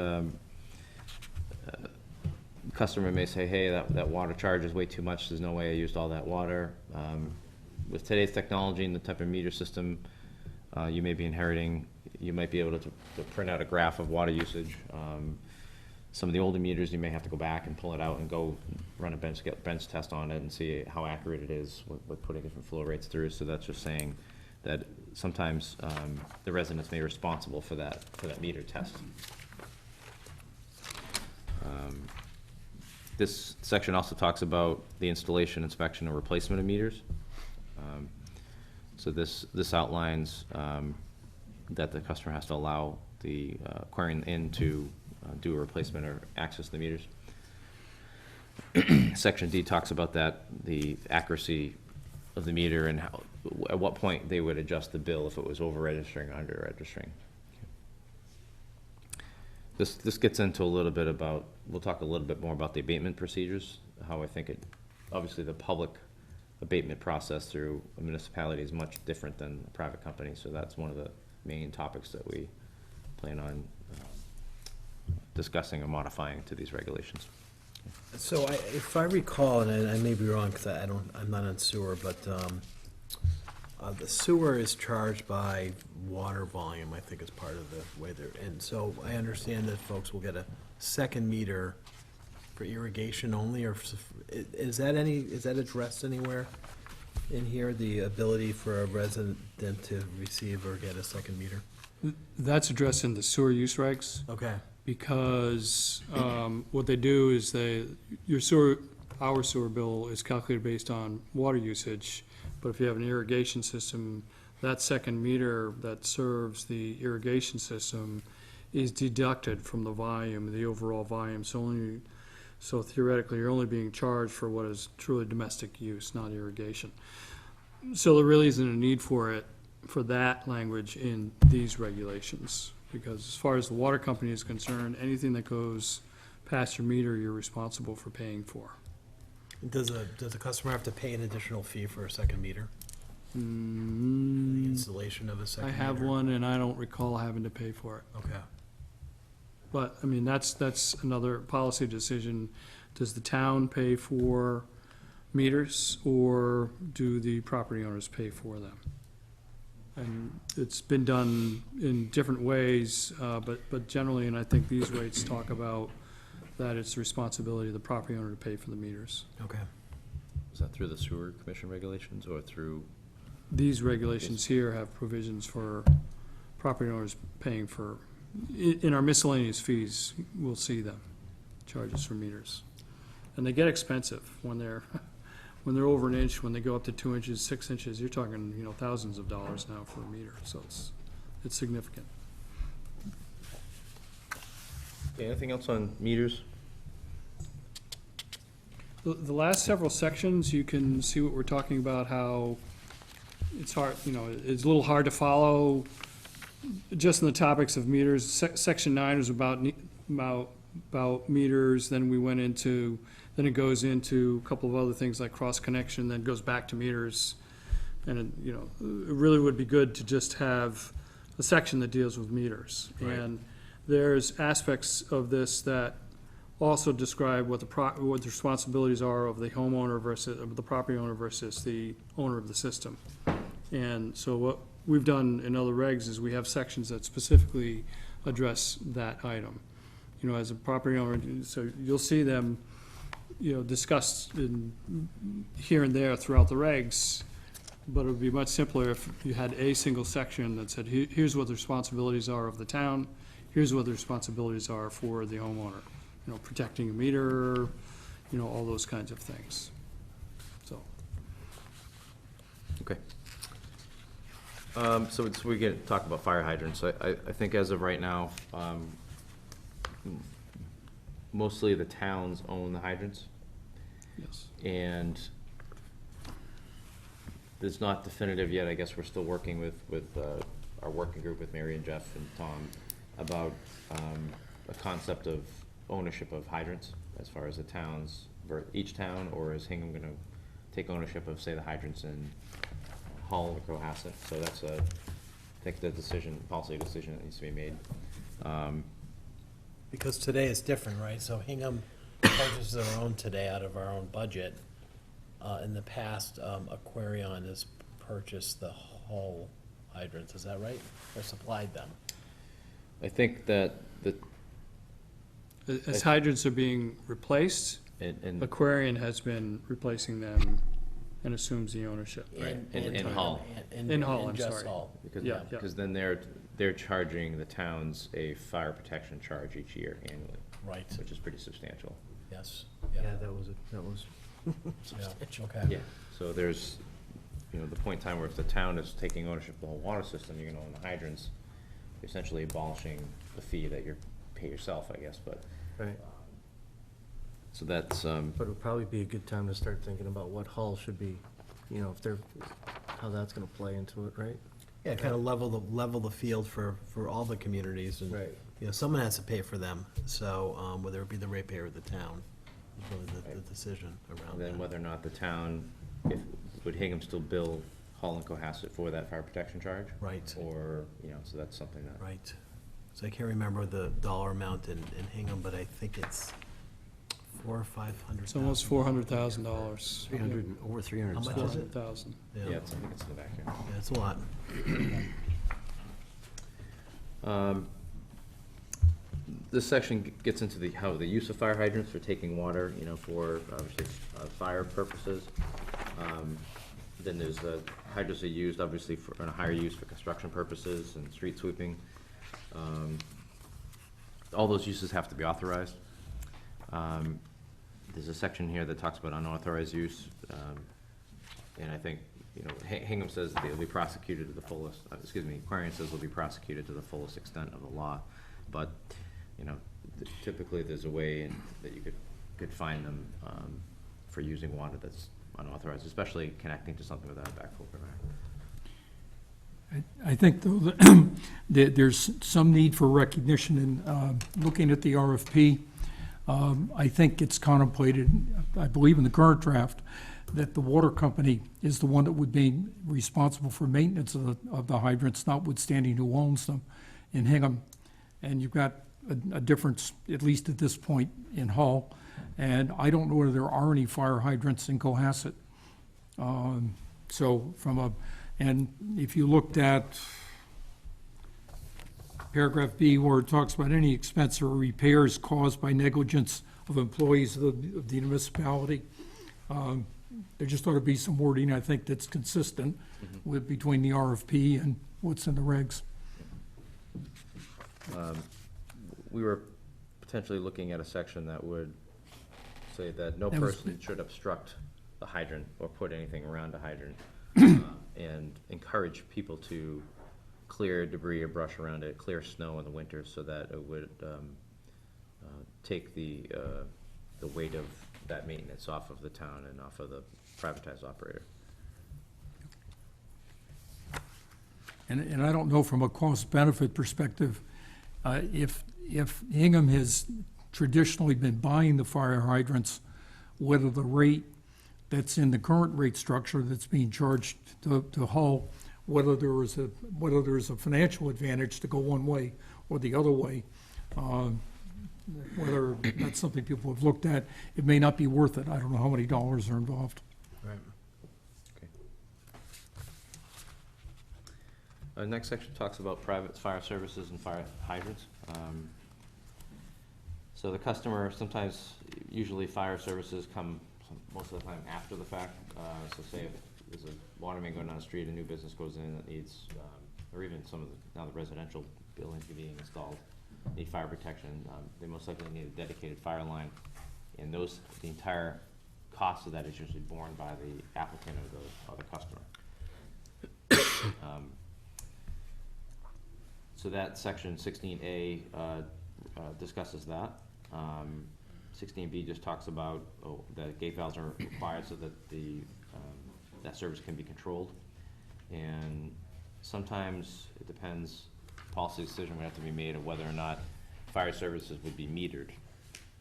customer may say, hey, that water charge is way too much, there's no way I used all that water. With today's technology and the type of meter system you may be inheriting, you might be able to print out a graph of water usage. Some of the older meters, you may have to go back and pull it out and go run a bench test on it and see how accurate it is with putting different flow rates through. So that's just saying that sometimes the residents may be responsible for that meter test. This section also talks about the installation, inspection, and replacement of meters. So this outlines that the customer has to allow the Aquarian Inn to do a replacement or access the meters. Section D talks about that, the accuracy of the meter and how, at what point they would adjust the bill if it was over-registering or under-registering. This gets into a little bit about, we'll talk a little bit more about the abatement procedures, how I think it, obviously the public abatement process through a municipality is much different than a private company, so that's one of the main topics that we plan on discussing or modifying to these regulations. So if I recall, and I may be wrong, because I'm not on sewer, but the sewer is charged by water volume, I think is part of the way they're, and so I understand that folks will get a second meter for irrigation only, or is that addressed anywhere in here, the ability for a resident to receive or get a second meter? That's addressed in the sewer use regs. Okay. Because what they do is our sewer bill is calculated based on water usage, but if you have an irrigation system, that second meter that serves the irrigation system is deducted from the volume, the overall volume. So theoretically, you're only being charged for what is truly domestic use, not irrigation. So there really isn't a need for that language in these regulations. Because as far as the water company is concerned, anything that goes past your meter, you're responsible for paying for. Does a customer have to pay an additional fee for a second meter? The installation of a second I meter? have one, and I don't recall having to pay for it. Okay. But, I mean, that's another policy decision. Does the town pay for meters, or do the property owners pay for them? And it's been done in different ways, but generally, and I think these rates talk about that it's the responsibility of the property owner to pay for the meters. Okay. Is that through the sewer commission regulations or through? These regulations here have provisions for property owners paying for, in our miscellaneous fees, we'll see them, charges for meters. And they get expensive when they're over an inch, when they go up to 2 inches, 6 inches, you're talking, thousands of dollars now for a meter, so it's significant. Okay, anything else on meters? The last several sections, you can see what we're talking about, how it's hard, it's a little hard to follow just in the topics of meters. Section 9 was about meters, then it goes into a couple of other things like cross connection, then goes back to meters. And it really would be good to just have a section that deals with meters. Right. And there's aspects of this that also describe what the responsibilities are of the homeowner versus, of the property owner versus the owner of the system. And so what we've done in other regs is we have sections that specifically address that item. As a property owner, so you'll see them, discussed here and there throughout the regs, but it would be much simpler if you had a single section that said, here's what the responsibilities are of the town, here's what the responsibilities are for the homeowner. Protecting a meter, all those kinds of things. So. Okay. So we get talk about fire hydrants. I think as of right now, mostly the towns own the hydrants. Yes. And it's not definitive yet. I guess we're still working with our working group with Mary and Jeff and Tom about a concept of ownership of hydrants as far as the towns, each town, or is Hingham going to take ownership of, say, the hydrants in Hull or Cohasset? So that's I think the policy decision that needs to be made. Because today is different, right? So Hingham purchases their own today out of our own budget. In the past, Aquarion has purchased the whole hydrants, is that right? Or supplied them? I think that the, As hydrants are being replaced, in Aquarian has been replacing them and assumes the ownership, right? In Hull. In Hull, I'm just sorry. Hull. Because, Yeah, yeah. because then they're charging the towns a fire protection charge each year annually, Right, which is pretty substantial. yes. Yeah, that was Yeah, okay. Yeah, so there's, you know, the point in time where if the town is taking ownership of the whole water system, you're gonna own the hydrants, you're essentially abolishing the fee that you pay yourself, I guess, but, Right. so that's, But it would probably be a good time to start thinking about what Hull should be, you know, if they're, how that's gonna play into it, right? Yeah, kind of level the field for all the communities, and, Right. you know, someone has to pay for them, so, whether it be the ratepayer or the town, is really the decision around and then that. whether or not the town, would Hingham still bill Hull and Cohasset for that fire protection charge? Right. Or, you know, so that's something that. Right. So I can't remember the dollar amount in Hingham, but I think it's $400,000 or $500,000. It's almost $400,000. 300, over 300. How much is it? 400,000. Yeah, I think it's in the back here. Yeah, it's a lot. This section gets into how the use of fire hydrants for taking water, you know, for obviously fire purposes. Then there's hydrants are used obviously for, in a higher use for construction purposes and street sweeping. All those uses have to be authorized. There's a section here that talks about unauthorized use, and I think, you know, Hingham says that they'll be prosecuted to the fullest, Aquarian says they'll be prosecuted to the fullest extent of the law, but, you know, typically there's a way that you could fine them for using water that's unauthorized, especially connecting to something without a backflow permit. I think, though, that there's some need for recognition in looking at the RFP. I think it's contemplated, I believe in the current draft, that the water company is the one that would be responsible for maintenance of the hydrants, notwithstanding who owns them in Hingham. And you've got a difference, at least at this point, in Hull. And I don't know whether there are any fire hydrants in Cohasset. And if you looked at paragraph B, where it talks about any expense or repairs caused by negligence of employees of the municipality, there just ought to be some wording, I think, that's consistent with, between the RFP and what's in the regs. We were potentially looking at a section that would say that no That was- person should obstruct a hydrant or put anything around a hydrant, and encourage people to clear debris or brush around it, clear snow in the winter, so that it would take the weight of that maintenance off of the town and off of the privatized operator. And I don't know from a cost-benefit perspective, if Hingham has traditionally been buying the fire hydrants, whether the rate that's in the current rate structure that's being charged to Hull, whether there is a financial advantage to go one way or the other way. Whether that's something people have looked at, it may not be worth it. I don't know how many dollars are involved. Right. Next section talks about private fire services and fire hydrants. So the customer, sometimes, usually fire services come most of the time after the fact. So say if there's a water main going down the street, a new business goes in that needs, or even some of now the residential buildings being installed, need fire protection, they most likely need a dedicated fire line. And the entire cost of that is usually borne by the applicant or the customer. So that section 16A discusses that. 16B just talks about that gate valves are required so that that service can be controlled. And sometimes it depends, policy decision would have to be made of whether or not fire services would be metered.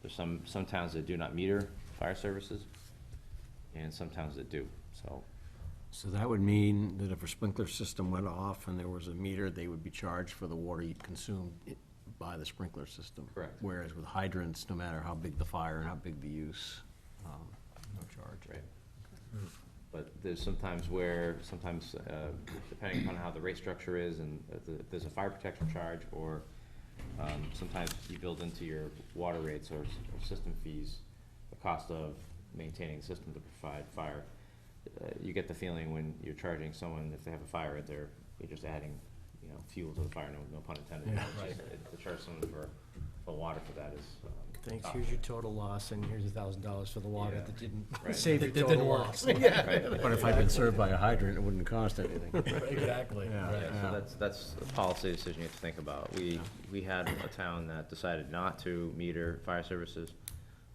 There's some towns that do not meter fire services, and some towns that do, so. So that would mean that if a sprinkler system went off and there was a meter, they would be charged for the water you consumed by the sprinkler system. Correct. Whereas with hydrants, no matter how big the fire and how big the use, no charge. Right. But there's sometimes where, depending upon how the rate structure is, and if there's a fire protection charge, or sometimes you build into your water rates or system fees the cost of maintaining the system to provide fire. You get the feeling when you're charging someone, if they have a fire, you're just adding, fuel to the fire, no pun intended. Yeah. It's just- To charge someone for water for that is. Thanks, tough. here's your total loss, and here's $1,000 for the water Yeah. that didn't Right. save your That didn't total work. loss. Right. But if I'd been served by a hydrant, it wouldn't cost anything. Exactly. Yeah. Yeah, so that's a policy decision you have to think about. We had a town that decided not to meter fire services.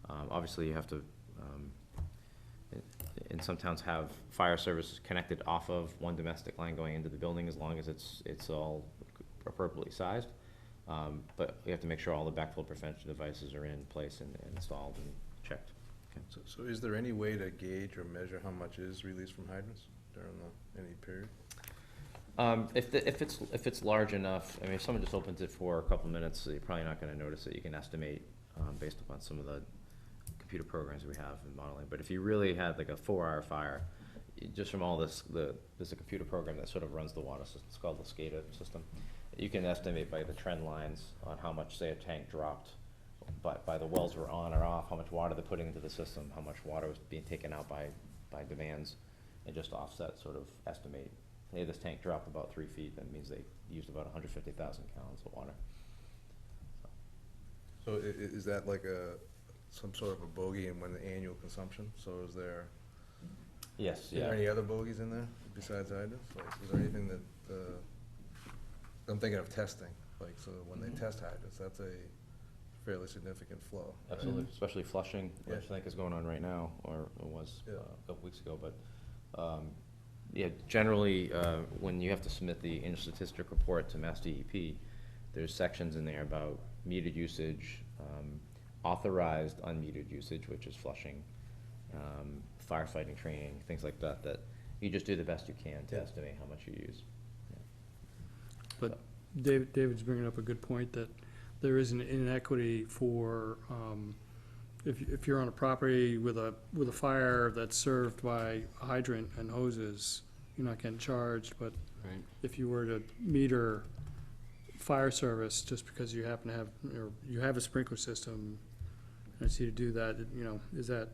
Obviously, you have to, in some towns, have fire service connected off of one domestic line going into the building, as long as it's all appropriately sized. But we have to make sure all the backflow prevention devices are in place and installed and checked. So is there any way to gauge or measure how much is released from hydrants during any period? If it's large enough, I mean, if someone just opens it for a couple minutes, you're probably not gonna notice it. You can estimate, based upon some of the computer programs we have in modeling. But if you really had like a 4-hour fire, just from all this, there's a computer program that sort of runs the water system. It's called the SCADA system. You can estimate by the trend lines on how much, say, a tank dropped, by the wells were on or off, how much water they're putting into the system, how much water was being taken out by demands, and just offset, sort of estimate. Hey, this tank dropped about 3 feet, that means they used about 150,000 gallons of water. So is that like some sort of a bogey in when the annual consumption? So is there any other bogeys in there besides hydrants? Like, is there anything that, I'm thinking of testing, like, so when they test hydrants, that's a fairly significant flow. right? Absolutely, especially flushing, which I Yeah. think is going on right now, or it was Yeah. a couple weeks ago, but, yeah, generally, when you have to submit the annual statistic report to Mass DEP, there's sections in there about metered usage, authorized unmetered usage, which is flushing, firefighting training, things like that, that you just do the best you can to Yeah. estimate how much you use. But David's bringing up a good point, that there is an inequity for, if you're on a property with a fire that's served by a hydrant and hoses, you're not getting charged, but Right. if you were to meter fire service just because you happen to have, or you have a sprinkler system, and it's you to do that, is that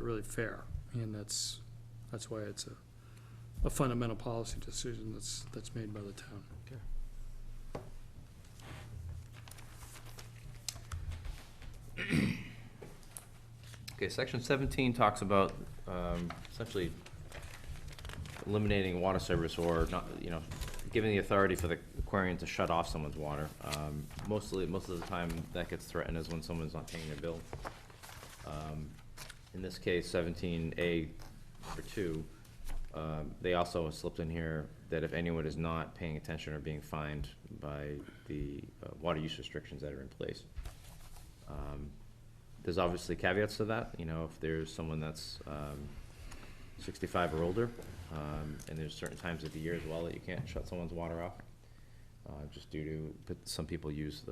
really fair? And that's why it's a fundamental policy decision that's made by the town. Okay, section 17 talks about essentially eliminating water service, or not, giving the authority for the Aquarian to shut off someone's water. Most of the time, that gets threatened is when someone's not paying their bill. In this case, 17A for 2, they also slipped in here that if anyone is not paying attention or being fined by the water use restrictions that are in place. There's obviously caveats to that, if there's someone that's 65 or older, and there's certain times of the year as well that you can't shut someone's water off, just due to, but some people use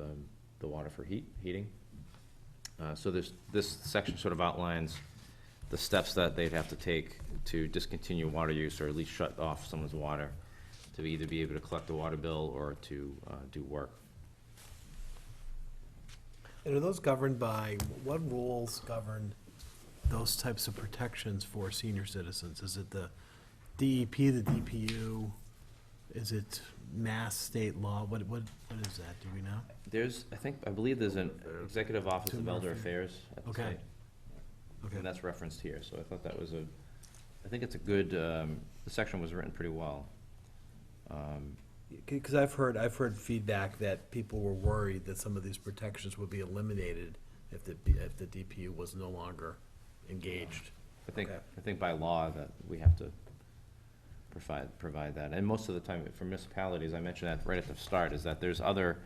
the water for heating. So this section sort of outlines the steps that they'd have to take to discontinue water use, or at least shut off someone's water, to either be able to collect a water bill or to do work. And are those governed by, what rules govern those types of protections for senior citizens? Is it the DEP, the DPU? Is it mass state law? What is that? Do we know? I believe there's an Executive Office of Elder Affairs at the Okay. state. Okay. And that's referenced here, so I thought that was I think it's a good, the section was written pretty well. Because I've heard feedback that people were worried that some of these protections would be eliminated if the DPU was no longer engaged. I Okay. think by law that we have to provide that. And most of the time, for municipalities, I mentioned that right at the start, is that there's other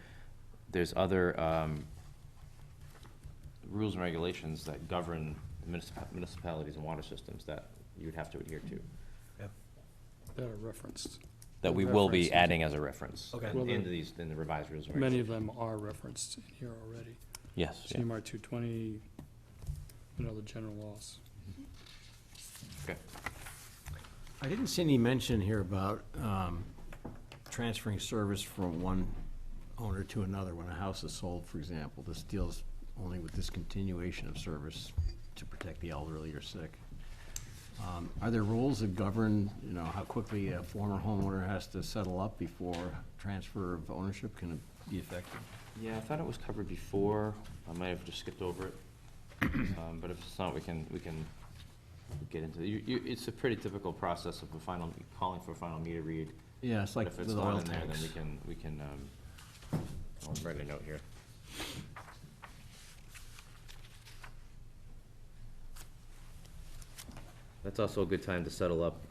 rules and regulations that govern municipalities and water systems that you would have to adhere to. That are referenced. that we will be References. adding as a reference. Okay. Well, Into these, in the revised rules and Many regulations. of them are referenced in here already. Yes, yeah. CMR 220, the general laws. Okay. I didn't see any mention here about transferring service from one owner to another when a house is sold, for example. This deals only with discontinuation of service to protect the elderly or sick. Are there rules that govern, how quickly a former homeowner has to settle up before transfer of ownership can be effective? Yeah, I thought it was covered before. I might have just skipped over it. But if it's not, we can get into it. It's a pretty typical process of calling for a final meter read. Yeah, it's like If it's with not oil in there, then tanks. we can, I'll write a note here. That's also a good time to settle up,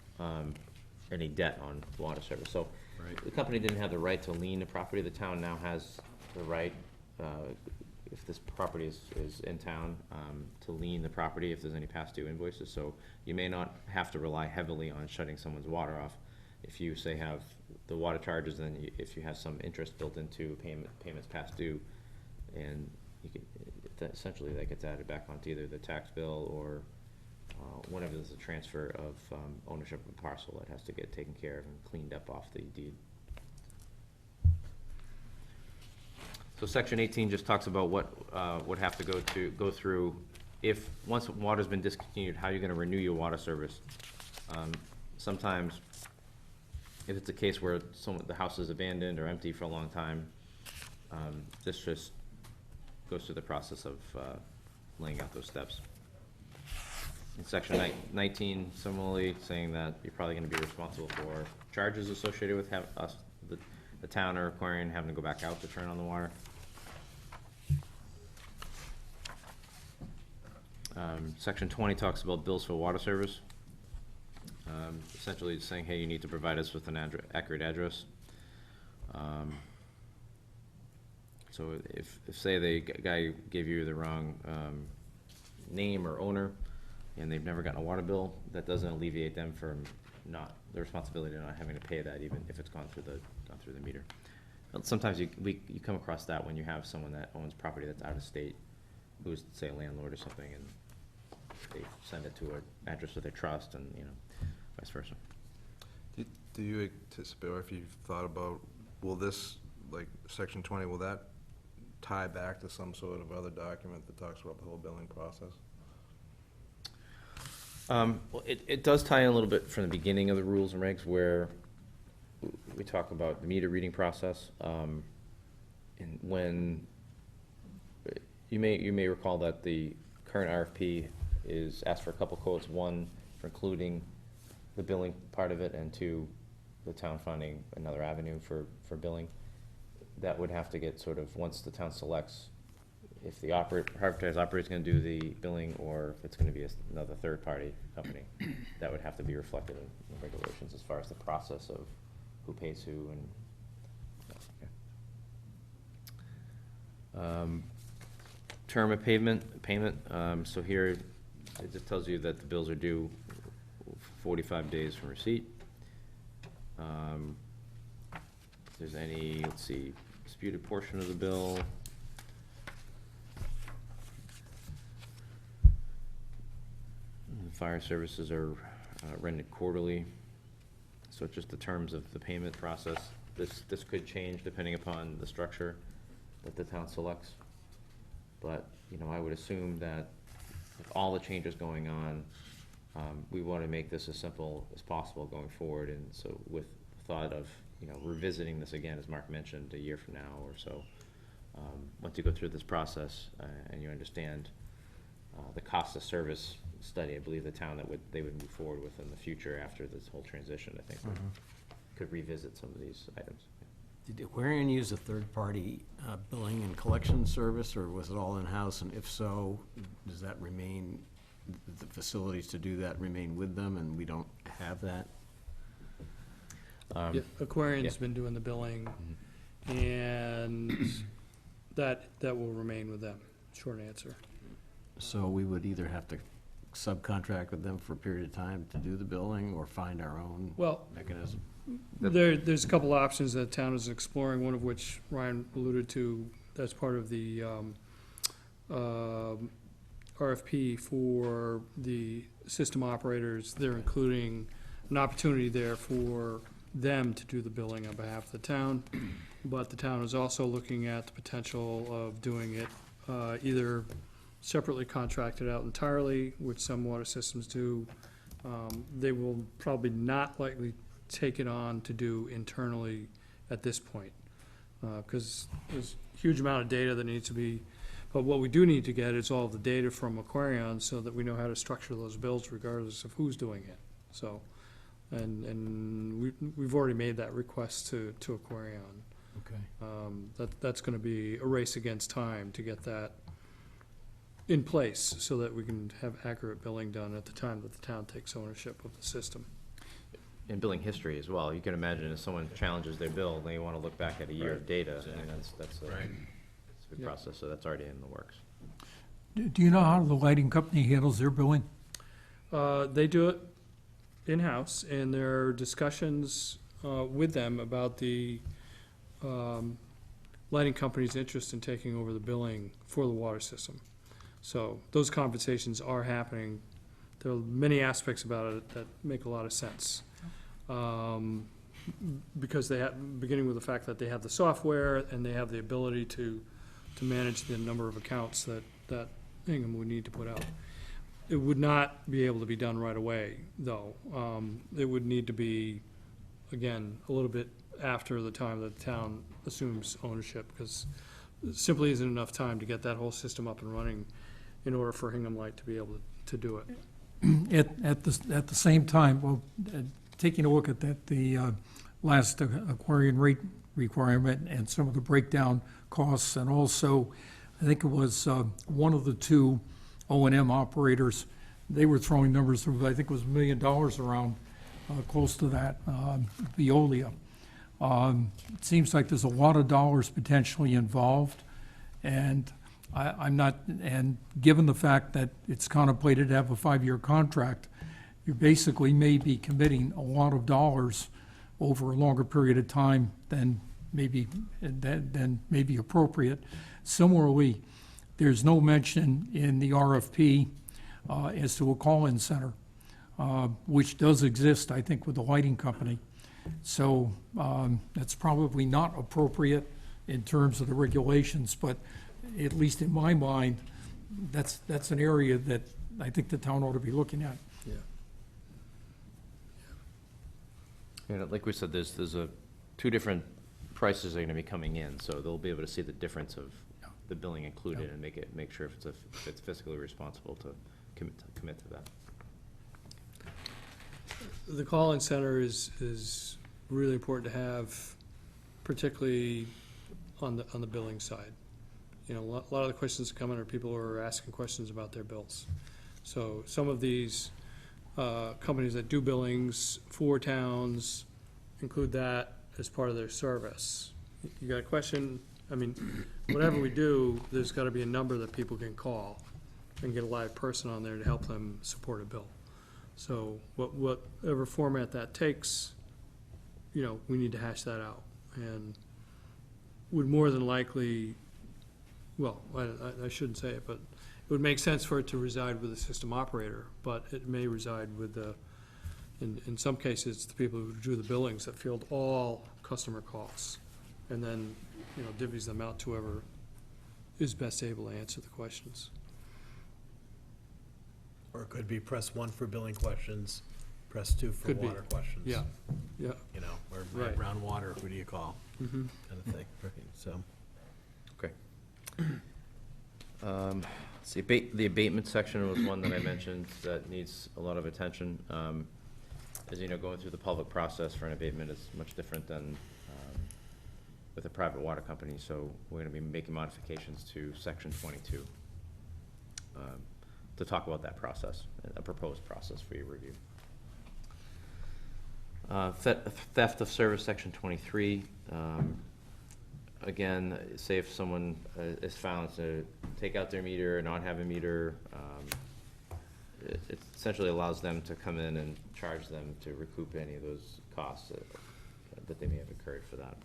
any debt on water service. So, Right. the company didn't have the right to lien the property. The town now has the right, if this property is in town, to lien the property if there's any past due invoices. So you may not have to rely heavily on shutting someone's water off. If you, say, have the water charges, then if you have some interest built into payments past due, and you can, essentially that gets added back onto either the tax bill or whenever there's a transfer of ownership of a parcel, that has to get taken care of and cleaned up off the deed. So section 18 just talks about what would have to go through if, once water's been discontinued, how you're gonna renew your water service. Sometimes, if it's a case where the house is abandoned or empty for a long time, this just goes through the process of laying out those steps. In section 19, similarly, saying that you're probably gonna be responsible for charges associated with the town or Aquarian having to go back out to turn on the water. Section 20 talks about bills for water service. Essentially it's saying, hey, you need to provide us with an accurate address. So if say the guy gave you the wrong name or owner, and they've never gotten a water bill, that doesn't alleviate them from the responsibility of not having to pay that, even if it's gone through the meter. But sometimes you come across that when you have someone that owns property that's out of state, who's, say, a landlord or something, and they send it to an address of their trust, and, vice versa. Do you anticipate, or if you've thought about, will this, like, section 20, will that tie back to some sort of other document that talks about the whole billing process? Well, it does tie in a little bit from the beginning of the rules and regs, where we talk about the meter reading process. And when, you may recall that the current RFP is asked for a couple quotes, one for including the billing part of it, and two, the town finding another avenue for billing. That would have to get sort of, once the town selects if the privatized operator is gonna do the billing, or if it's gonna be another third-party company, that would have to be reflected in the regulations as far as the process of who pays who and. Okay. Term of payment, so here, it just tells you that the bills are due 45 days from receipt. If there's any, let's see, disputed portion of the bill, fire services are rendered quarterly, so it's just the terms of the payment process. This could change depending upon the structure that the town selects. But, I would assume that with all the changes going on, we want to make this as simple as possible going forward. And so with the thought of, revisiting this again, as Mark mentioned, a year from now or so, once you go through this process and you understand the cost of service study, I believe the town they would move forward with in the future after this whole transition, I think, could revisit some of these items. Did Aquarian use a third-party billing and collection service, or was it all in-house? And if so, does that remain, the facilities to do that remain with them, and we don't have that? Yeah, Aquarian's yeah. been doing the billing, and that will remain with them, short answer. So we would either have to subcontract with them for a period of time to do the billing, or find our own Well, mechanism? There's a couple options that town is exploring, one of which Ryan alluded to, that's part of the RFP for the system operators. They're including an opportunity there for them to do the billing on behalf of the town, but the town is also looking at the potential of doing it either separately contracted out entirely, which some water systems do. They will probably not likely take it on to do internally at this point, because there's a huge amount of data that needs to be, but what we do need to get is all of the data from Aquarion so that we know how to structure those bills regardless of who's doing it. So, and we've already made that request to Aquarion. Okay. That's gonna be a race against time to get that in place so that we can have accurate billing done at the time that the town takes ownership of the system. In billing history as well, you can imagine if someone challenges their bill, they want to look back at a year of data, I mean, that's a big Yeah. process, so that's already in the works. Do you know how the lighting company handles their billing? They do it in-house, and there are discussions with them about the lighting company's interest in taking over the billing for the water system. So those conversations are happening. There are many aspects about it that make a lot of sense. Because they have, beginning with the fact that they have the software and they have the ability to manage the number of accounts that Hingham would need to put out. It would not be able to be done right away, though. It would need to be, again, a little bit after the time that the town assumes ownership, because there simply isn't enough time to get that whole system up and running in order for Hingham Light to be able to do it. At the same time, well, taking a look at the last Aquarian rate requirement and some of the breakdown costs, and also, I think it was one of the two O&M operators, they were throwing numbers of, I think it was $1 million around, close to that, Veolia. It seems like there's a lot of dollars potentially involved, and I'm not, and given the fact that it's contemplated to have a 5-year contract, you basically may be committing a lot of dollars over a longer period of time than may be appropriate. Similarly, there's no mention in the RFP as to a call-in center, which does exist, I think, with the lighting company. So that's probably not appropriate in terms of the regulations, but at least in my mind, that's an area that I think the town ought to be looking at. Yeah. And like we said, there's two different prices that are gonna be coming in, so they'll be able to see the difference of the billing included and make sure if it's fiscally responsible to commit to that. The call-in center is really important to have, particularly on the billing side. You know, a lot of the questions that come in are people who are asking questions about their bills. So some of these companies that do billings for towns include that as part of their service. You got a question, I mean, whatever we do, there's gotta be a number that people can call and get a live person on there to help them support a bill. So whatever format that takes, you know, we need to hash that out. And would more than likely, well, I shouldn't say it, but it would make sense for it to reside with the system operator, but it may reside with in some cases, the people who do the billings that field all customer calls, and then, you know, divvies them out to whoever is best able to answer the questions. Or it could be press 1 for billing questions, press 2 for Could be. water questions. Yeah, yeah. You know, or Right. Brown water, who do you call? Mhm. kind of thing, right, so. Okay. Let's see, the abatement section was one that I mentioned that needs a lot of attention. As you know, going through the public process for an abatement is much different than with a private water company, so we're gonna be making modifications to section 22 to talk about that process, a proposed process for your review. Theft of service, section 23. Again, say if someone is found to take out their meter or not have a meter, it essentially allows them to come in and charge them to recoup any of those costs. that they may have incurred for that.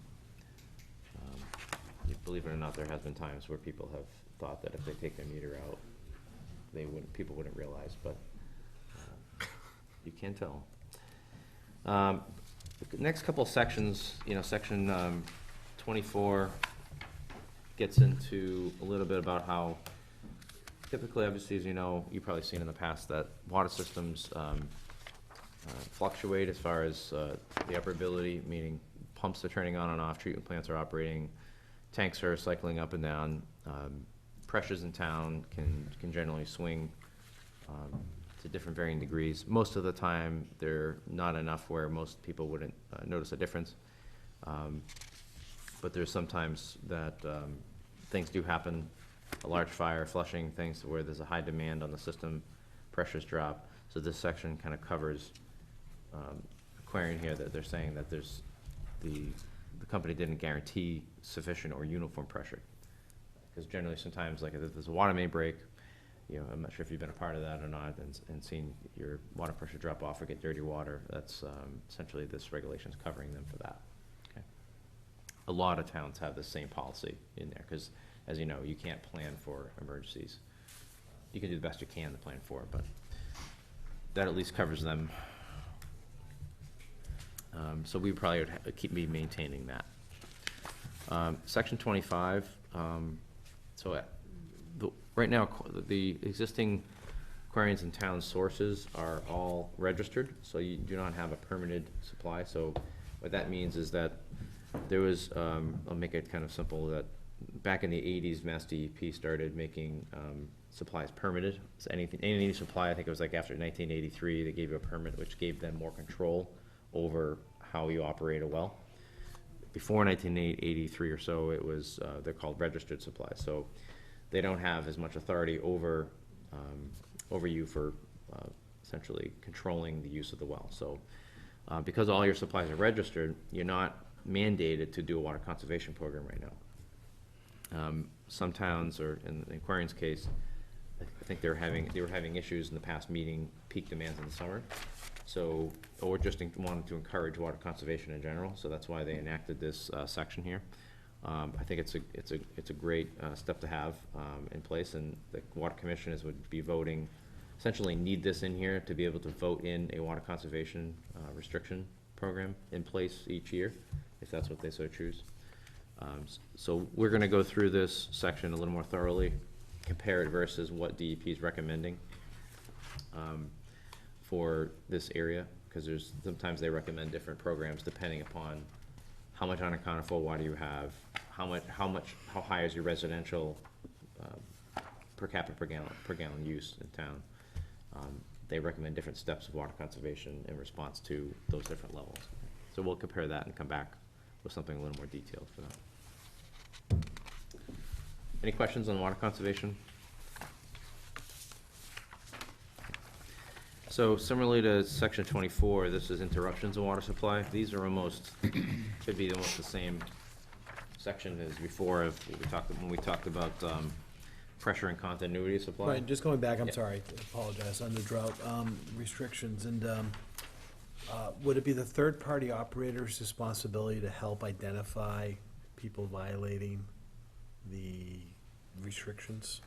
Believe it or not, there has been times where people have thought that if they take their meter out, people wouldn't realize, but you can tell. The next couple of sections, section 24 gets into a little bit about how typically, obviously, as you know, you've probably seen in the past that water systems fluctuate as far as the upperability, meaning pumps are turning on and off, treatment plants are operating, tanks are cycling up and down. Pressures in town can generally swing to different varying degrees. Most of the time, they're not enough where most people wouldn't notice a difference. But there's sometimes that things do happen, a large fire, flushing, things where there's a high demand on the system, pressures drop. So this section kind of covers Aquarian here, that they're saying that there's the company didn't guarantee sufficient or uniform pressure. Because generally, sometimes, like if there's a water main break, I'm not sure if you've been a part of that or not, and seen your water pressure drop off or get dirty water. That's essentially this regulation's covering them for that. Okay. A lot of towns have the same policy in there, because as you know, you can't plan for emergencies. You can do the best you can to plan for it, but that at least covers them. So we probably would keep maintaining that. Section 25. Right now, the existing aquariums and town sources are all registered, so you do not have a permitted supply. So what that means is that there was, I'll make it kind of simple, that back in the 80s, Mass DEP started making supplies permitted. So any supply, I think it was like after 1983, they gave you a permit, which gave them more control over how you operate a well. Before 1983 or so, it was, they're called registered supplies. So they don't have as much authority over you for essentially controlling the use of the well. So because all your supplies are registered, you're not mandated to do a water conservation program right now. Some towns, or in Aquarian's case, I think they were having issues in the past meeting peak demands in the summer. So, or just wanted to encourage water conservation in general. So that's why they enacted this section here. I think it's a great step to have in place, and the water commissioners would be voting, essentially need this in here to be able to vote in a water conservation restriction program in place each year, if that's what they so choose. So we're going to go through this section a little more thoroughly, compare it versus what DEP is recommending for this area, because sometimes they recommend different programs depending upon how much unaccounted for water you have, how high is your residential per capita per gallon use in town. They recommend different steps of water conservation in response to those different levels. So we'll compare that and come back with something a little more detailed for that. Any questions on water conservation? So similarly to section 24, this is interruptions of water supply. These are should be almost the same section as before when we talked about pressure and continuity of supply. Right, just going back, I'm sorry, I apologize, on the drought restrictions, and would it be the third-party operator's responsibility to help identify people violating the restrictions?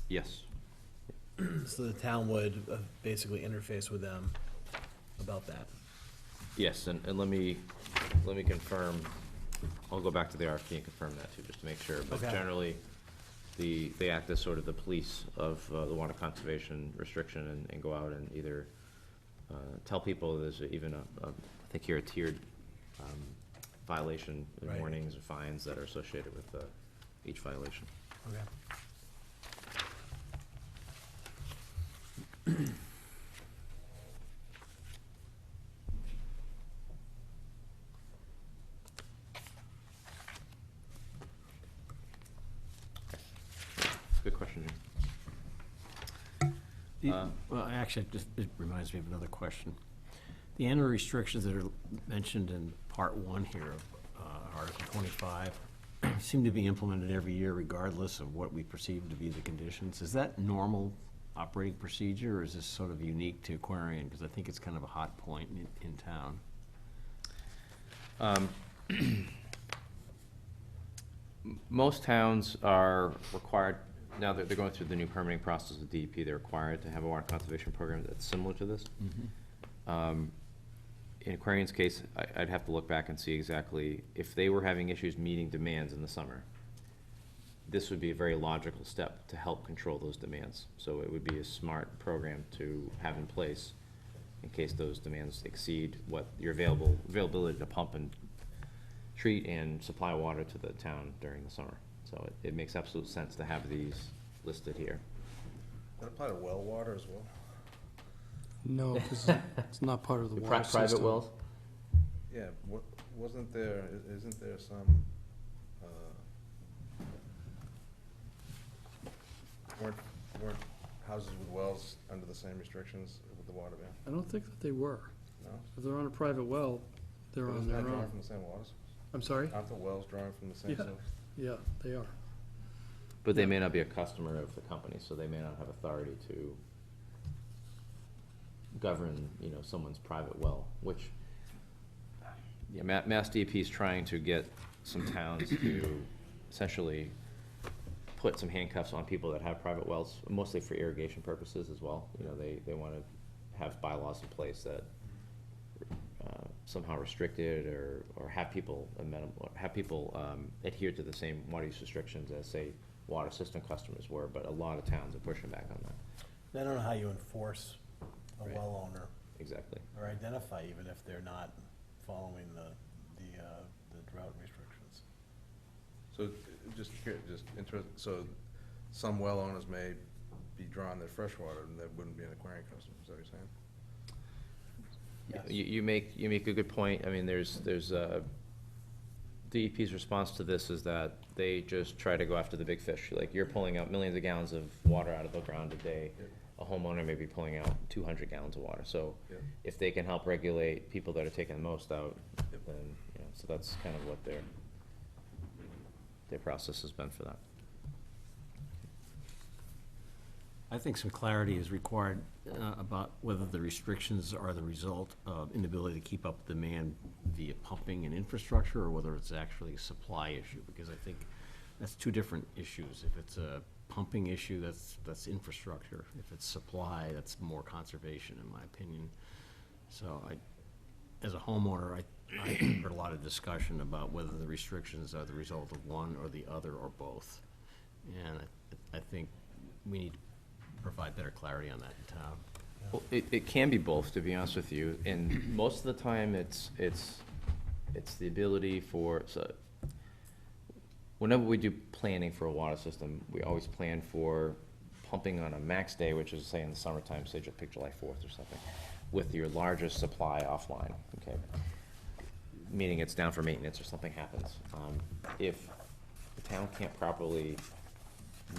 Yes. So the town would basically interface with them about that? Yes, and let me confirm, I'll go back to the RFP and confirm that too, just to make sure. But Okay. generally, they act as sort of the police of the water conservation restriction, and go out and either tell people there's even I think here a tiered violation, Right. warnings or fines that are associated with each violation. Okay. Good question, Jim. Well, actually, it reminds me of another question. The annual restrictions that are mentioned in part 1 here of Article 25 seem to be implemented every year regardless of what we perceive to be the conditions. Is that normal operating procedure, or is this sort of unique to Aquarian? Because I think it's kind of a hot point in town. Most towns are required, now that they're going through the new permitting process with DEP, they're required to have a water conservation program that's similar to this. In Aquarion's case, I'd have to look back and see exactly, if they were having issues meeting demands in the summer, this would be a very logical step to help control those demands. So it would be a smart program to have in place in case those demands exceed what your availability to pump and treat and supply water to the town during the summer. So it makes absolute sense to have these listed here. That apply to well water as well? No, because it's not part of the water system. Private wells? Yeah, wasn't there, isn't there some, weren't houses with wells under the same restrictions with the water ban? I don't think that they were. No? If they're on a private well, they're But on isn't their that drawing own. from the same water source? I'm sorry? Aren't the wells drawing from the same Yeah. source? Yeah, they are. But they may not be a customer of the company, so they may not have authority to govern, you know, someone's private well, which, yeah, Mass DEP is trying to get some towns to essentially put some handcuffs on people that have private wells, mostly for irrigation purposes as well. You know, they want to have bylaws in place that somehow restrict it or have people adhere to the same water use restrictions as, say, water system customers were, but a lot of towns are pushing back on that. I don't know how you enforce a Right. well owner Exactly. or identify even if they're not following the drought restrictions. So so some well owners may be drawing their fresh water and that wouldn't be an aquarium customer, is that what you're saying? Yes. You make a good point. I mean, there's DEP's response to this is that they just try to go after the big fish. Like, you're pulling out millions of gallons of water out of the ground a day. Yep. A homeowner may be pulling out 200 gallons of water. So Yep. if they can help regulate people that are taking the most out, Yep. then, you know, so that's kind of what their process has been for that. I think some clarity is required about whether the restrictions are the result of inability to keep up with demand via pumping and infrastructure, or whether it's actually a supply issue, because I think that's two different issues. If it's a pumping issue, that's infrastructure. If it's supply, that's more conservation, in my opinion. So as a homeowner, I heard a lot of discussion about whether the restrictions are the result of one or the other or both. And I think we need to provide better clarity on that in town. Well, it can be both, to be honest with you, and most of the time, it's the ability for, so, whenever we do planning for a water system, we always plan for pumping on a max day, which is, say, in the summertime, say, just pick July 4th or something, with your largest supply offline, okay? Meaning it's down for maintenance or something happens. If the town can't properly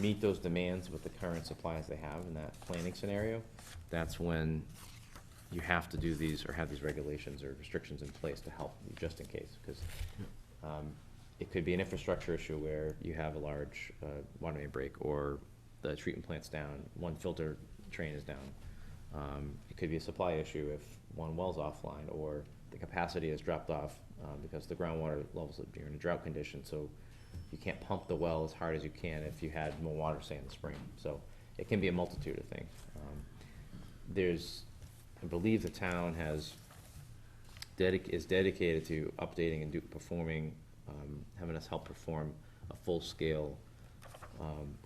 meet those demands with the current supplies they have in that planning scenario, that's when you have to do these, or have these regulations or restrictions in place to help you, just in case, because it could be an infrastructure issue where you have a large water main break, or the treatment plant's down, one filter train is down. It could be a supply issue if one well's offline, or the capacity has dropped off because the groundwater levels are in a drought condition, so you can't pump the well as hard as you can if you had more water, say, in the spring. So it can be a multitude of things. I believe the town is dedicated to updating and performing, having us help perform a full-scale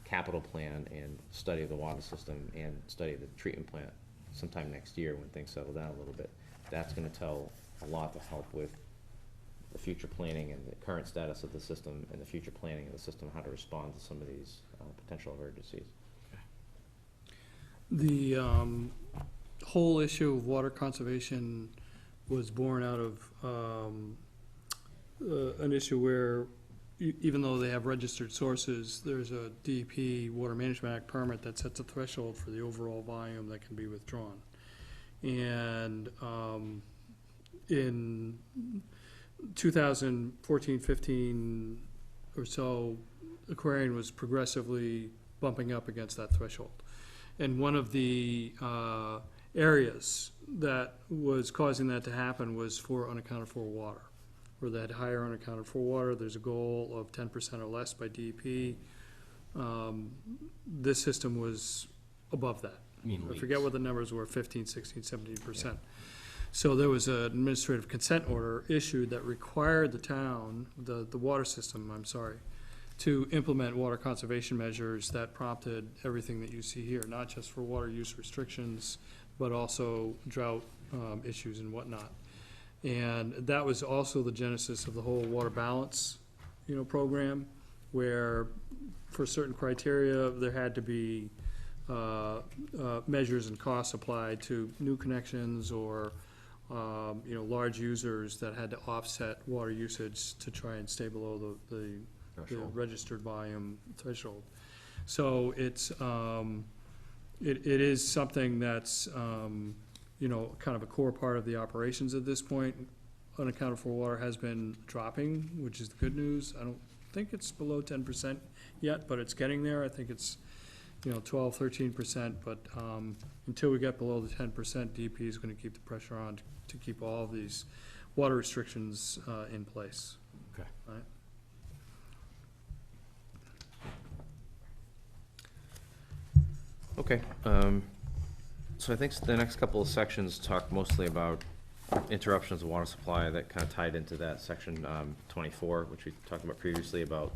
capital plan and study of the water system and study of the treatment plant sometime next year when things settle down a little bit. That's gonna tell a lot to help with the future planning and the current status of the system and the future planning of the system, how to respond to some of these potential emergencies. The whole issue of water conservation was born out of an issue where even though they have registered sources, there's a DEP Water Management Act permit that sets a threshold for the overall volume that can be withdrawn. And in 2014-15 or so, Aquarian was progressively bumping up against that threshold. And one of the areas that was causing that to happen was for unaccounted for water. or that higher unaccounted for water, there's a goal of 10% or less by DEP. This system was above that. I forget what the numbers were, 15, 16, 17%. So there was an administrative consent order issued that required the town, the water system, I'm sorry, to implement water conservation measures that prompted everything that you see here, not just for water use restrictions, but also drought issues and whatnot. And that was also the genesis of the whole water balance, program, where for certain criteria, there had to be measures and costs applied to new connections or large users that had to offset water usage to try and stay below the registered volume threshold. So it's, it is something that's, kind of a core part of the operations at this point. Unaccounted for water has been dropping, which is the good news. I don't think it's below 10% yet, but it's getting there. I think it's, 12, 13%, but until we get below the 10%, DEP is going to keep the pressure on to keep all of these water restrictions in place. Okay. Right? Okay, so I think the next couple of sections talk mostly about interruptions of water supply that kind of tied into that section 24, which we talked about previously about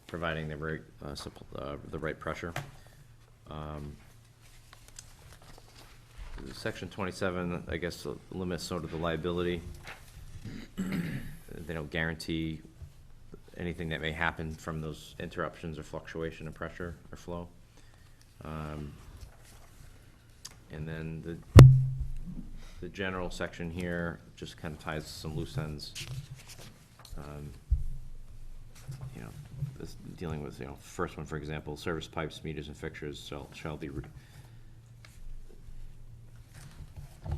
providing the right pressure. Section 27, I guess, limits sort of the liability. They don't guarantee anything that may happen from those interruptions or fluctuation of pressure or flow. And then the general section here just kind of ties some loose ends. This dealing with, first one, for example, service pipes, meters, and fixtures shall be,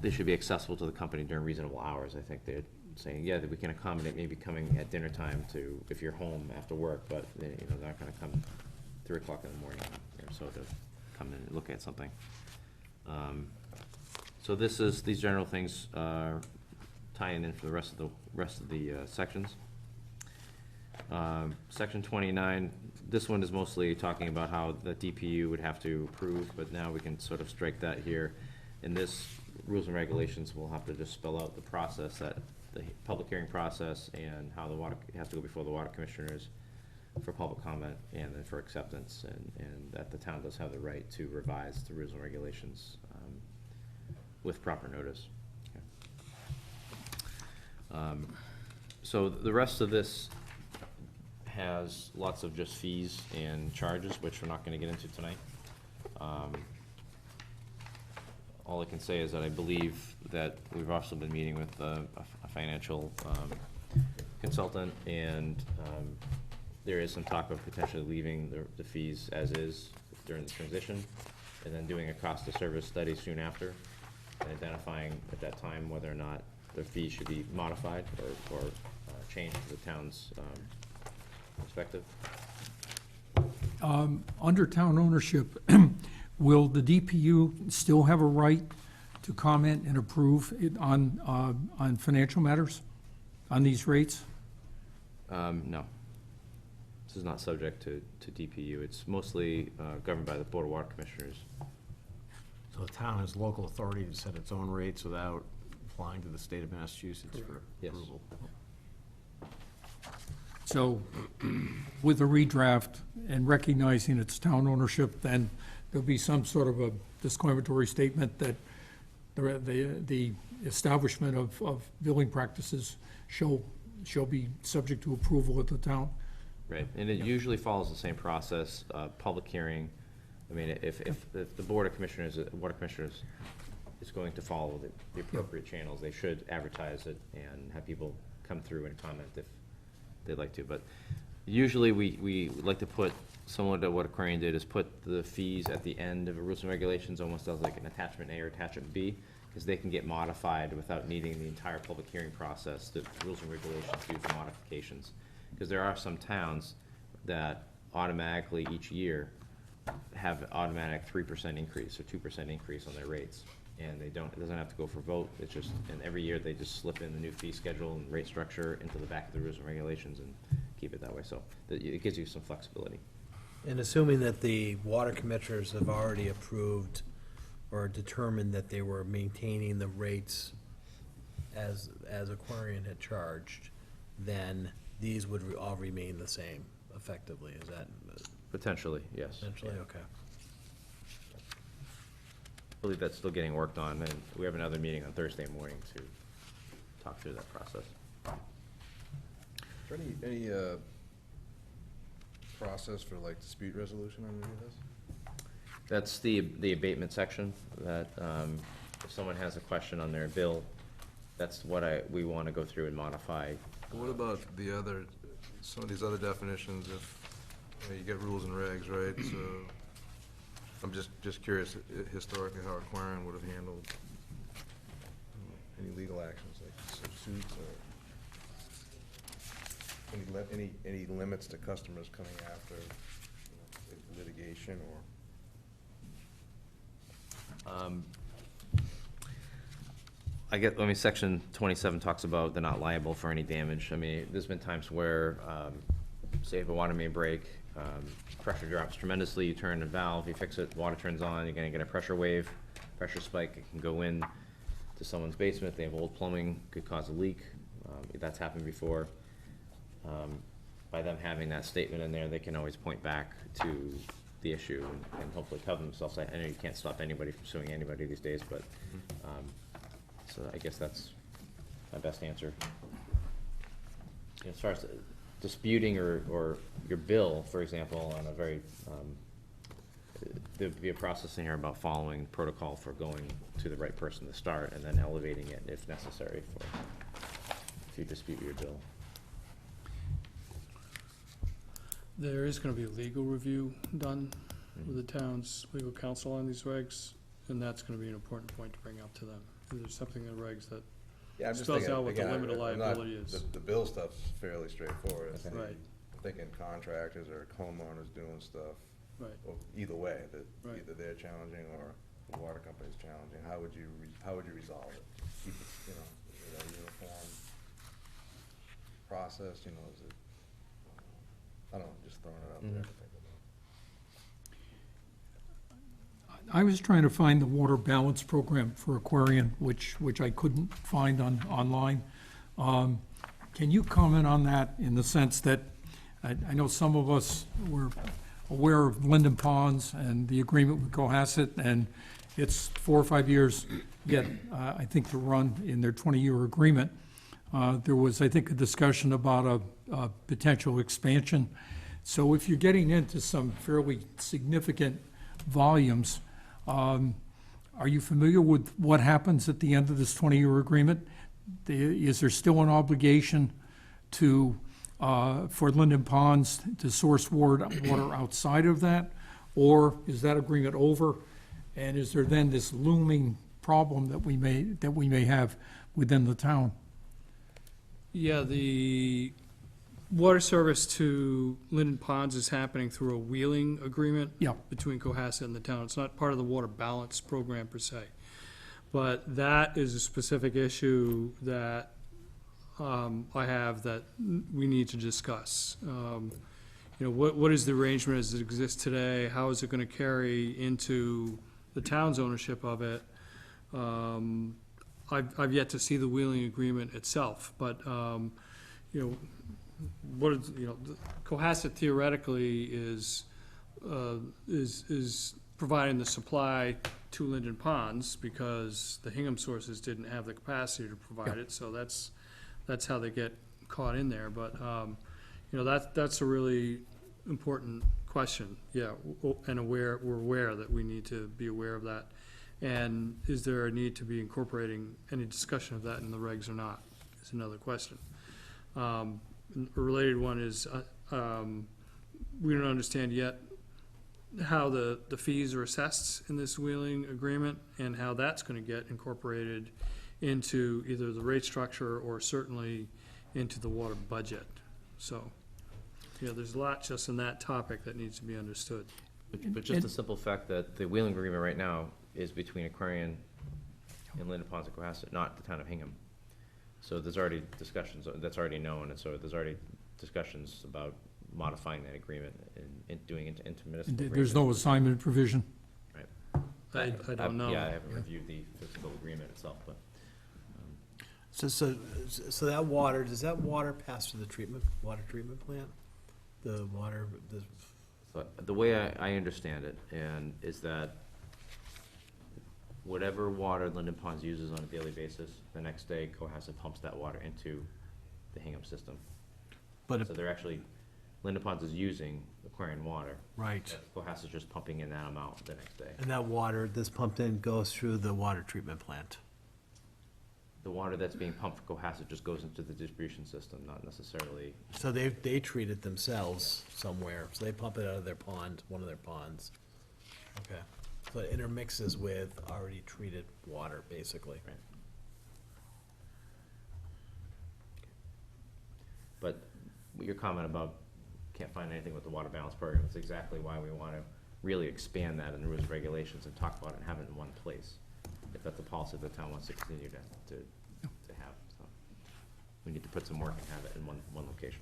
they should be accessible to the company during reasonable hours. I think they're saying, yeah, that we can accommodate maybe coming at dinner time to, if you're home after work, but, they're not gonna come 3 o'clock in the morning, or so to come in and look at something. So these general things tying in for the rest of the sections. Section 29, this one is mostly talking about how the DPU would have to approve, but now we can sort of strike that here. In this, rules and regulations will have to just spell out the process, that the public hearing process, and how the water, it has to go before the water commissioners for public comment and then for acceptance, and that the town does have the right to revise the rules and regulations with proper notice. Okay. So the rest of this has lots of just fees and charges, which we're not gonna get into tonight. All I can say is that I believe that we've also been meeting with a financial consultant, and there is some talk of potentially leaving the fees as is during the transition, and then doing a cost of service study soon after, and identifying at that time whether or not the fees should be modified or changed to the town's perspective. Under town ownership, will the DPU still have a right to comment and approve it on financial matters, on these rates? No. This is not subject to DPU. It's mostly governed by the Board of Water Commissioners. So the town has local authority to set its own rates without applying to the state of Massachusetts for Yes. approval? So with a redraft and recognizing its town ownership, then there'll be some sort of a disclaimatory statement that the establishment of billing practices shall be subject to approval at the town. Right, and it usually follows the same process, public hearing. I mean, if the Board of Commissioners, is going to follow the appropriate channels, they should advertise it and have people come through and comment if they'd like to. But usually we like to put, similar to what Aquarian did, is put the fees at the end of the rules and regulations, almost as like an attachment A or attachment B, because they can get modified without needing the entire public hearing process. The rules and regulations do the modifications. Because there are some towns that automatically each year have automatic 3% increase or 2% increase on their rates. and it doesn't have to go for vote, it's just, and every year they just slip in the new fee schedule and rate structure into the back of the rules and regulations and keep it that way, so it gives you some flexibility. And assuming that the water commissioners have already approved or determined that they were maintaining the rates as Aquarian had charged, then these would all remain the same effectively, is that Potentially, yes. essentially, Yeah. okay? I believe that's still getting worked on, and we have another meeting on Thursday morning to talk through that process. Is there any process for like dispute resolution on any of this? That's the abatement section, that if someone has a question on their bill, that's what we want to go through and modify. What about some of these other definitions, if, you get rules and regs, right, so, I'm just curious, historically, how Aquarian would have handled any legal actions, like some suits, or any limits to customers coming after, litigation, or? Section 27 talks about they're not liable for any damage. I mean, there's been times where, say if a water main break, pressure drops tremendously, you turn a valve, you fix it, water turns on, you're gonna get a pressure wave, pressure spike, it can go in to someone's basement, they have old plumbing, could cause a leak. That's happened before. By them having that statement in there, they can always point back to the issue and hopefully cover themselves. I know you can't stop anybody from suing anybody these days, but, so I guess that's my best answer. As far as disputing or your bill, for example, on a very, there'd be a process in here about following protocol for going to the right person to start and then elevating it if necessary if you dispute your bill. There is gonna be a legal review done with the town's legal counsel on these regs, and that's gonna be an important point to bring up to them. There's something in the regs that Yeah, I'm just spells thinking, out what the again, limit of I'm not- liability is. The bill stuff's fairly straightforward. It's Okay. the- Right. I'm thinking contractors or homeowners doing stuff, Right. or either way, that Right. either they're challenging or the water company's challenging. How would you resolve it? Keep it, is it a uniform process, is it, I don't know, just throwing it out there to think about. I was trying to find the water balance program for Aquarian, which I couldn't find online. Can you comment on that in the sense that, I know some of us were aware of Linden Ponds and the agreement with Cohasset, and it's 4 or 5 years yet, I think, to run in their 20-year agreement. There was, I think, a discussion about a potential expansion. So if you're getting into some fairly significant volumes, are you familiar with what happens at the end of this 20-year agreement? Is there still an obligation to, for Linden Ponds to source water outside of that? Or is that agreement over? And is there then this looming problem that we may have within the town? Yeah, the water service to Linden Ponds is happening through a wheeling agreement Yeah. between Cohasset and the town. It's not part of the water balance program per se. But that is a specific issue that I have that we need to discuss. What is the arrangement as it exists today? How is it gonna carry into the town's ownership of it? I've yet to see the wheeling agreement itself, but, Cohasset theoretically is providing the supply to Linden Ponds because the Hingham sources didn't have the capacity to provide it, so that's how they get caught in there, but, that's a really important question, yeah, and we're aware that we need to be aware of that. And is there a need to be incorporating any discussion of that in the regs or not, is another question. A related one is, we don't understand yet how the fees are assessed in this wheeling agreement and how that's gonna get incorporated into either the rate structure or certainly into the water budget. So, there's a lot just in that topic that needs to be understood. But just the simple fact that the wheeling agreement right now is between Aquarian in Linden Ponds and Cohasset, not the town of Hingham. So there's already discussions, that's already known, and so there's already discussions about modifying that agreement and doing it into intermunicipal agreement. There's no assignment provision? I don't know. Yeah, I haven't reviewed the physical agreement itself, but. So that water, does that water pass through the water treatment plant? The water, So the way I understand it, is that whatever water Linden Ponds uses on a daily basis, the next day Cohasset pumps that water into the Hingham system. but, So they're actually, Linden Ponds is using Aquarian water. right. Cohasset's just pumping in that amount the next day. And that water that's pumped in goes through the water treatment plant. The water that's being pumped for Cohasset just goes into the distribution system, not necessarily, So they treat it themselves somewhere, so they pump it out of their pond, one of their ponds. Okay, so it intermixes with already treated water, basically. right? But your comment about can't find anything with the water balance program, it's exactly why we want to really expand that in the rules and regulations and talk about it and have it in one place. If that's a policy the town wants to continue to have, so. We need to put some work and have it in one location.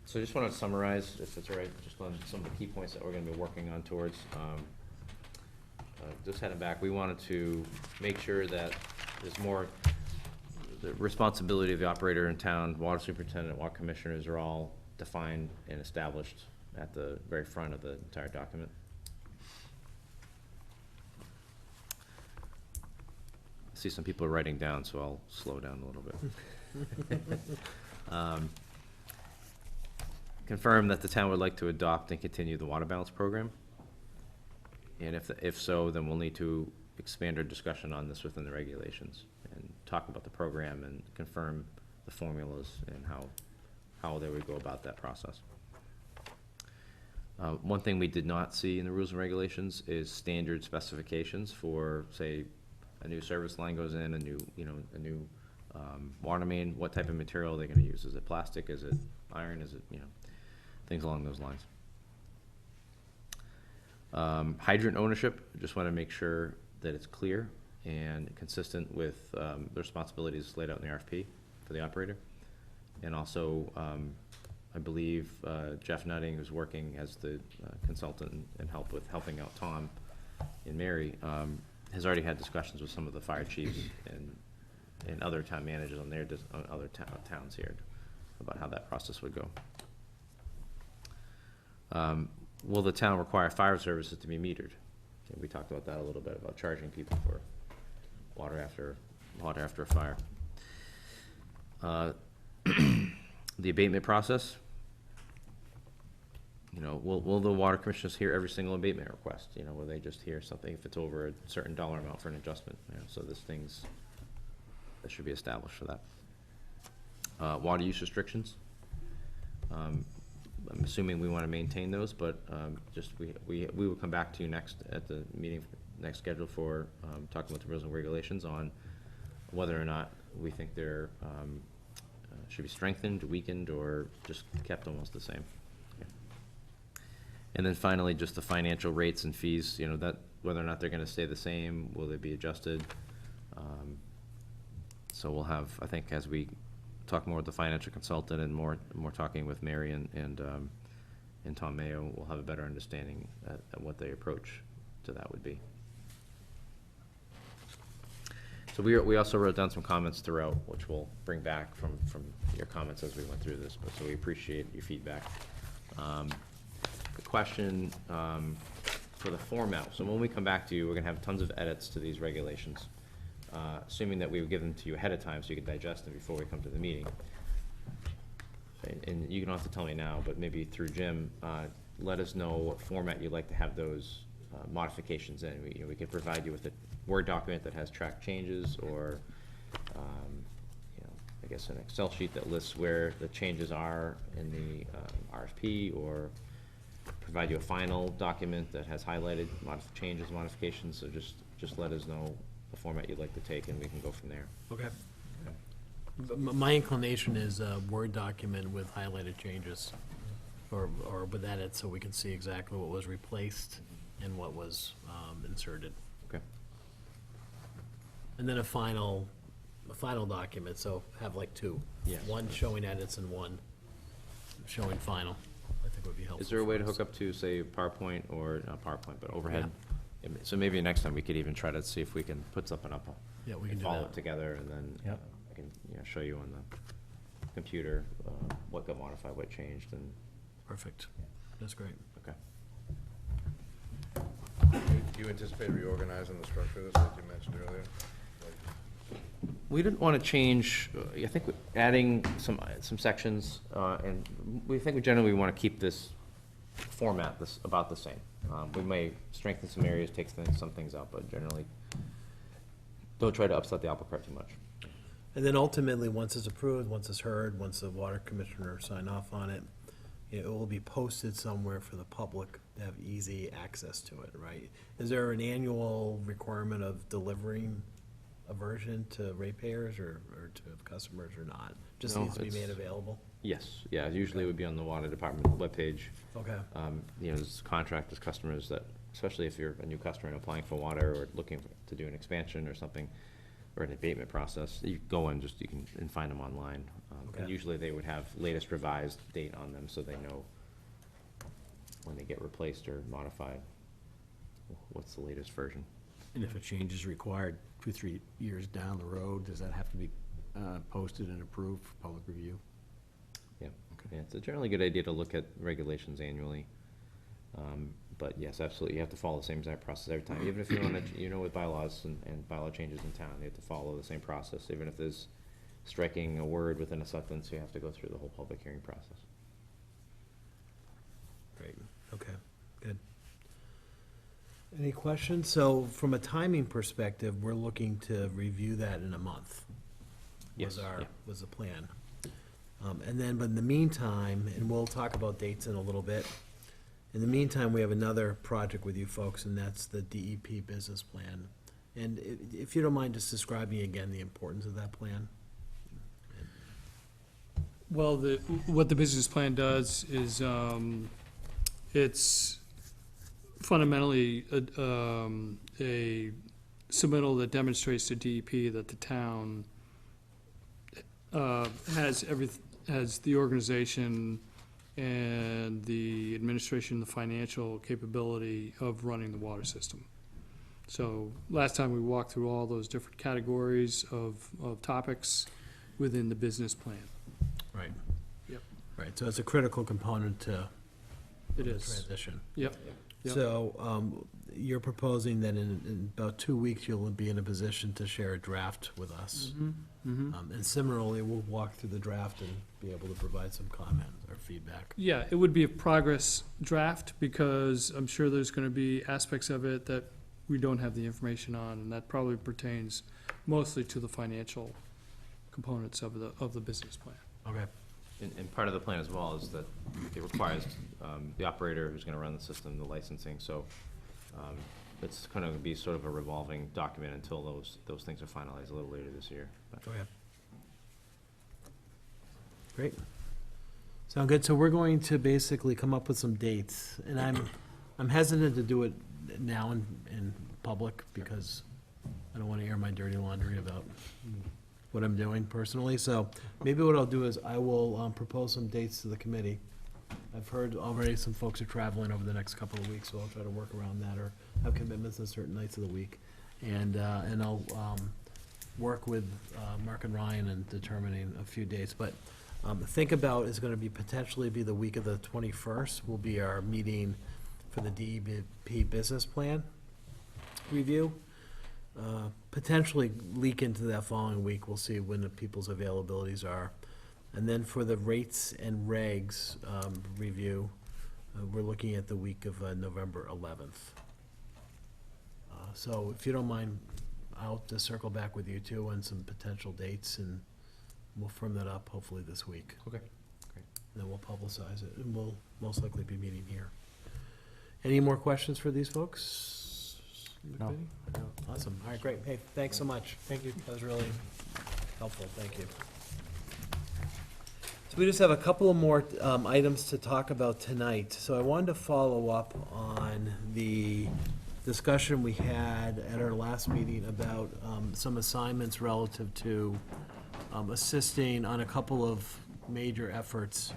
So I just want to summarize, if it's all right, just on some of the key points that we're going to be working on towards. Just heading back, we wanted to make sure that there's more, the responsibility of the operator in town, water superintendent, water commissioners are all defined and established at the very front of the entire document. I see some people are writing down, so I'll slow down a little bit. Confirm that the town would like to adopt and continue the water balance program. And if so, then we'll need to expand our discussion on this within the regulations and talk about the program and confirm the formulas and how they would go about that process. One thing we did not see in the rules and regulations is standard specifications for, say, a new service line goes in, a new water main, what type of material are they gonna use? Is it plastic, is it iron, is it, things along those lines. Hydrant ownership, just wanna make sure that it's clear and consistent with, the responsibilities laid out in the RFP for the operator. And also, I believe, Jeff Nutting, who's working as the consultant and helping out Tom and Mary, has already had discussions with some of the fire chiefs and other town managers on on other towns here about how that process would go. Will the town require fire services to be metered? And we talked about that a little bit, about charging people for water after a fire. The abatement process. Will the water commissioners hear every single abatement request? Will they just hear something if it's over a certain dollar amount for an adjustment? So there's things that should be established for that. Water use restrictions. I'm assuming we want to maintain those, but we will come back to you next at the meeting next scheduled for talking about the rules and regulations on whether or not we think they're should be strengthened, weakened, or just kept almost the same. And then finally, just the financial rates and fees, that whether or not they're gonna stay the same, will they be adjusted? So we'll have, I think, as we talk more with the financial consultant and more talking with Mary and Tom Mayo, we'll have a better understanding at what the approach to that would be. So we also wrote down some comments throughout, which we'll bring back from your comments as we went through this, but so we appreciate your feedback. The question for the format, so when we come back to you, we're gonna have tons of edits to these regulations, assuming that we would give them to you ahead of time so you can digest them before we come to the meeting. And you don't have to tell me now, but maybe through Jim, let us know what format you'd like to have those modifications in. We could provide you with a Word document that has track changes, or I guess an Excel sheet that lists where the changes are in the RFP, or provide you a final document that has highlighted changes, modifications. So just let us know the format you'd like to take, and we can go from there. Okay. But my inclination is a Word document with highlighted changes, or with edits, so we can see exactly what was replaced and what was inserted. Okay. And then a final document, so have like two. Yes. One showing edits and one showing final, I think would be helpful. Is there a way to for us. hook up to, say, PowerPoint, or, not PowerPoint, but overhead? So maybe next time we could even try to see if we can put something up. Yeah, we can do Follow that. it together, and then Yep. I can, show you on the computer what got modified, what changed, and, Perfect. That's great. okay. Do you anticipate reorganizing the structure of this, like you mentioned earlier? We didn't want to change, I think adding some sections, and we think we generally want to keep this format about the same. We may strengthen some areas, take some things out, but generally, don't try to upset the apple cart too much. And then ultimately, once it's approved, once it's heard, once the water commissioner sign off on it, it will be posted somewhere for the public to have easy access to it, right? Is there an annual requirement of delivering a version to ratepayers or to customers or not? Just No, needs to be made it's- available? Yes, yeah, usually it would be on the water department webpage. Okay, There's contractors, customers that, especially if you're a new customer and applying for water or looking to do an expansion or something, or an abatement process, you go in, you can find them online. And Okay. usually they would have latest revised date on them, so they know when they get replaced or modified, what's the latest version. And if a change is required 2, 3 years down the road, does that have to be posted and approved for public review? Yeah, yeah, it's a generally good idea to look at regulations annually. But yes, absolutely, you have to follow the same exact process every time, even if you want to, with bylaws and bylaw changes in town, you have to follow the same process, even if there's striking a word within a sentence, you have to go through the whole public hearing process. great, okay, good. Any questions? So from a timing perspective, we're looking to review that in a month. Yes, yeah. Was the plan. And then, but in the meantime, and we'll talk about dates in a little bit, in the meantime, we have another project with you folks, and that's the DEP business plan. And if you don't mind just describing again the importance of that plan? Well, what the business plan does is, it's fundamentally a submittal that demonstrates to DEP that the town has the organization and the administration, the financial capability of running the water system. So last time we walked through all those different categories of topics within the business plan. Right. Yep. Right, so it's a critical component to It the is. transition. Yep. Yep. So, you're proposing that in about 2 weeks, you'll be in a position to share a draft with us. And similarly, we'll walk through the draft and be able to provide some comment or feedback. Yeah, it would be a progress draft, because I'm sure there's gonna be aspects of it that we don't have the information on, and that probably pertains mostly to the financial components of the business plan. Okay. And part of the plan as well is that it requires the operator who's gonna run the system, the licensing, so it's gonna be sort of a revolving document until those things are finalized a little later this year. But- Okay. Great. Sound good? So we're going to basically come up with some dates, and I'm hesitant to do it now in public, because I don't want to air my dirty laundry about what I'm doing personally. So maybe what I'll do is I will propose some dates to the committee. I've heard already some folks are traveling over the next couple of weeks, so I'll try to work around that, or have commitments on certain nights of the week. And I'll work with Mark and Ryan in determining a few dates. But think about is gonna be potentially be the week of the 21st will be our meeting for the DEP business plan review. Potentially leak into that following week. We'll see when the people's availabilities are. And then for the rates and regs review, we're looking at the week of November 11th. So if you don't mind, I'll just circle back with you too on some potential dates, and we'll firm that up hopefully this week. Okay, great. And then we'll publicize it, and we'll most likely be meeting here. Any more questions for these folks? No. Awesome, all right, great, hey, thanks so much. Thank you. That was really helpful, thank you. So we just have a couple of more items to talk about tonight. So I wanted to follow up on the discussion we had at our last meeting about some assignments relative to assisting on a couple of major efforts,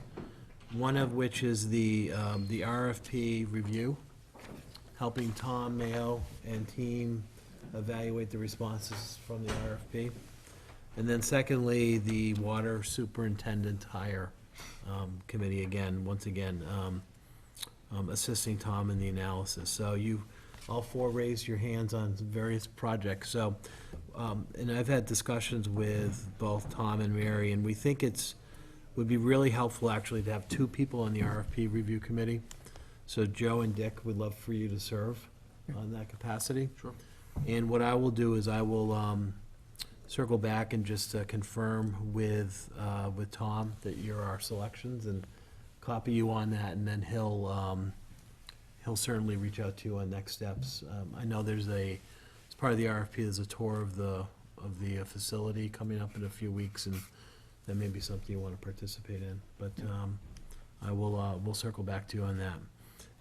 one of which is the RFP review, helping Tom Mayo and team evaluate the responses from the RFP. And then secondly, the water superintendent hire committee, again, once again, assisting Tom in the analysis. So you, all four raised your hands on various projects. So, and I've had discussions with both Tom and Mary, and we think would be really helpful actually to have two people on the RFP review committee. So Joe and Dick would love for you to serve on that capacity. Sure. And what I will do is I will circle back and just confirm with Tom that you're our selections and copy you on that, and then he'll certainly reach out to you on next steps. I know as part of the RFP, there's a tour of the facility coming up in a few weeks, and that may be something you want to participate in, but we'll circle back to you on that.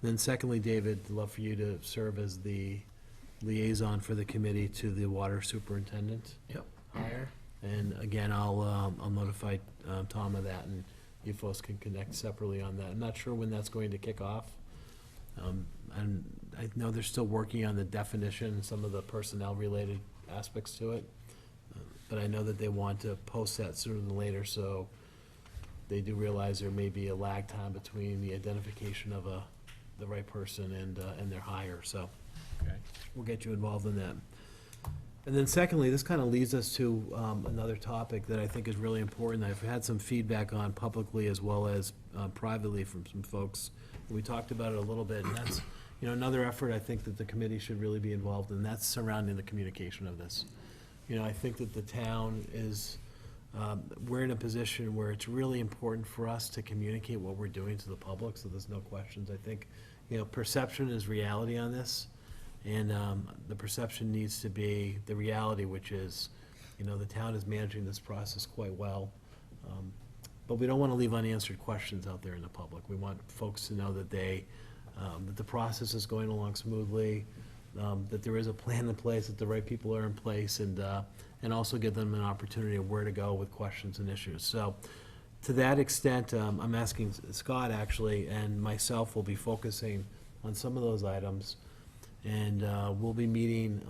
Then secondly, David, I'd love for you to serve as the liaison for the committee to the water superintendent. Yep. Hire. And again, I'll notify Tom of that, and you folks can connect separately on that. I'm not sure when that's going to kick off. And I know they're still working on the definition and some of the personnel-related aspects to it. But I know that they want to post that sooner than later, so they do realize there may be a lag time between the identification of the right person and their hire, so. Okay. We'll get you involved in that. And then secondly, this kind of leads us to another topic that I think is really important, that I've had some feedback on publicly as well as privately from some folks. We talked about it a little bit, and that's, another effort I think that the committee should really be involved in, that's surrounding the communication of this. I think that the town is, we're in a position where it's really important for us to communicate what we're doing to the public, so there's no questions. I think, perception is reality on this. And the perception needs to be the reality, which is, the town is managing this process quite well. But we don't want to leave unanswered questions out there in the public. We want folks to know that that the process is going along smoothly, that there is a plan in place, that the right people are in place, and also give them an opportunity of where to go with questions and issues. So to that extent, I'm asking Scott, actually, and myself will be focusing on some of those items. And we'll be meeting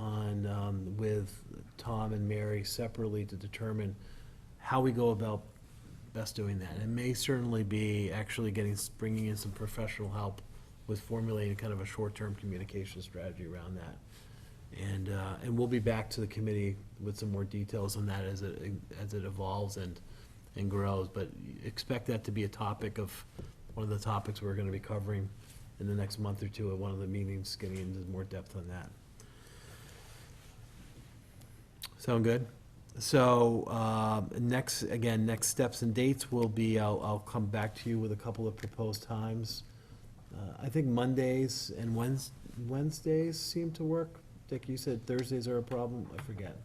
with Tom and Mary separately to determine how we go about best doing that. It may certainly be actually bringing in some professional help with formulating kind of a short-term communication strategy around that. And we'll be back to the committee with some more details on that as it evolves and grows. But expect that to be one of the topics we're going to be covering in the next month or two at one of the meetings, getting into more depth on that. Sound good? So, next steps and dates will be, I'll come back to you with a couple of proposed times. I think Mondays and Wednesdays seem to work. Dick, you said Thursdays are a problem? I forget.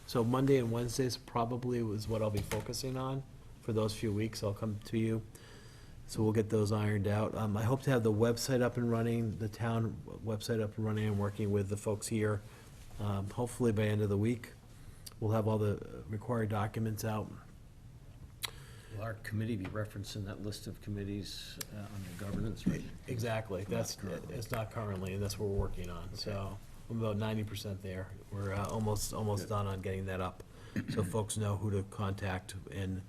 So Monday and Wednesdays probably is what I'll be focusing on for those few weeks. I'll come to you. So we'll get those ironed out. I hope to have the website up and running, the town website up and running, and working with the folks here. Hopefully by end of the week, we'll have all the required documents out. Will our committee be referenced in that list of committees under governance, right? Exactly. It's not currently, and that's what we're working on. Okay. So I'm about 90% there. We're almost done on getting that up. So folks know who to contact and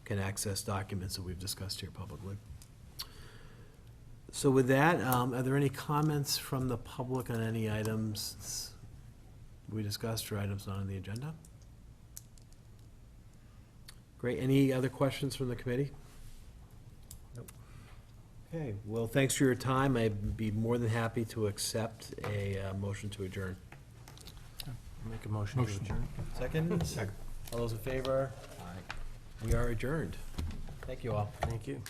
can access documents that we've discussed here publicly. So with that, are there any comments from the public on any items we discussed or items not on the agenda? Great. Any other questions from the committee? Nope. Okay, well, thanks for your time. I'd be more than happy to accept a motion to adjourn. Make a motion to adjourn. Second? Second. All those in favor? Aye. We are adjourned. Thank you all. Thank you.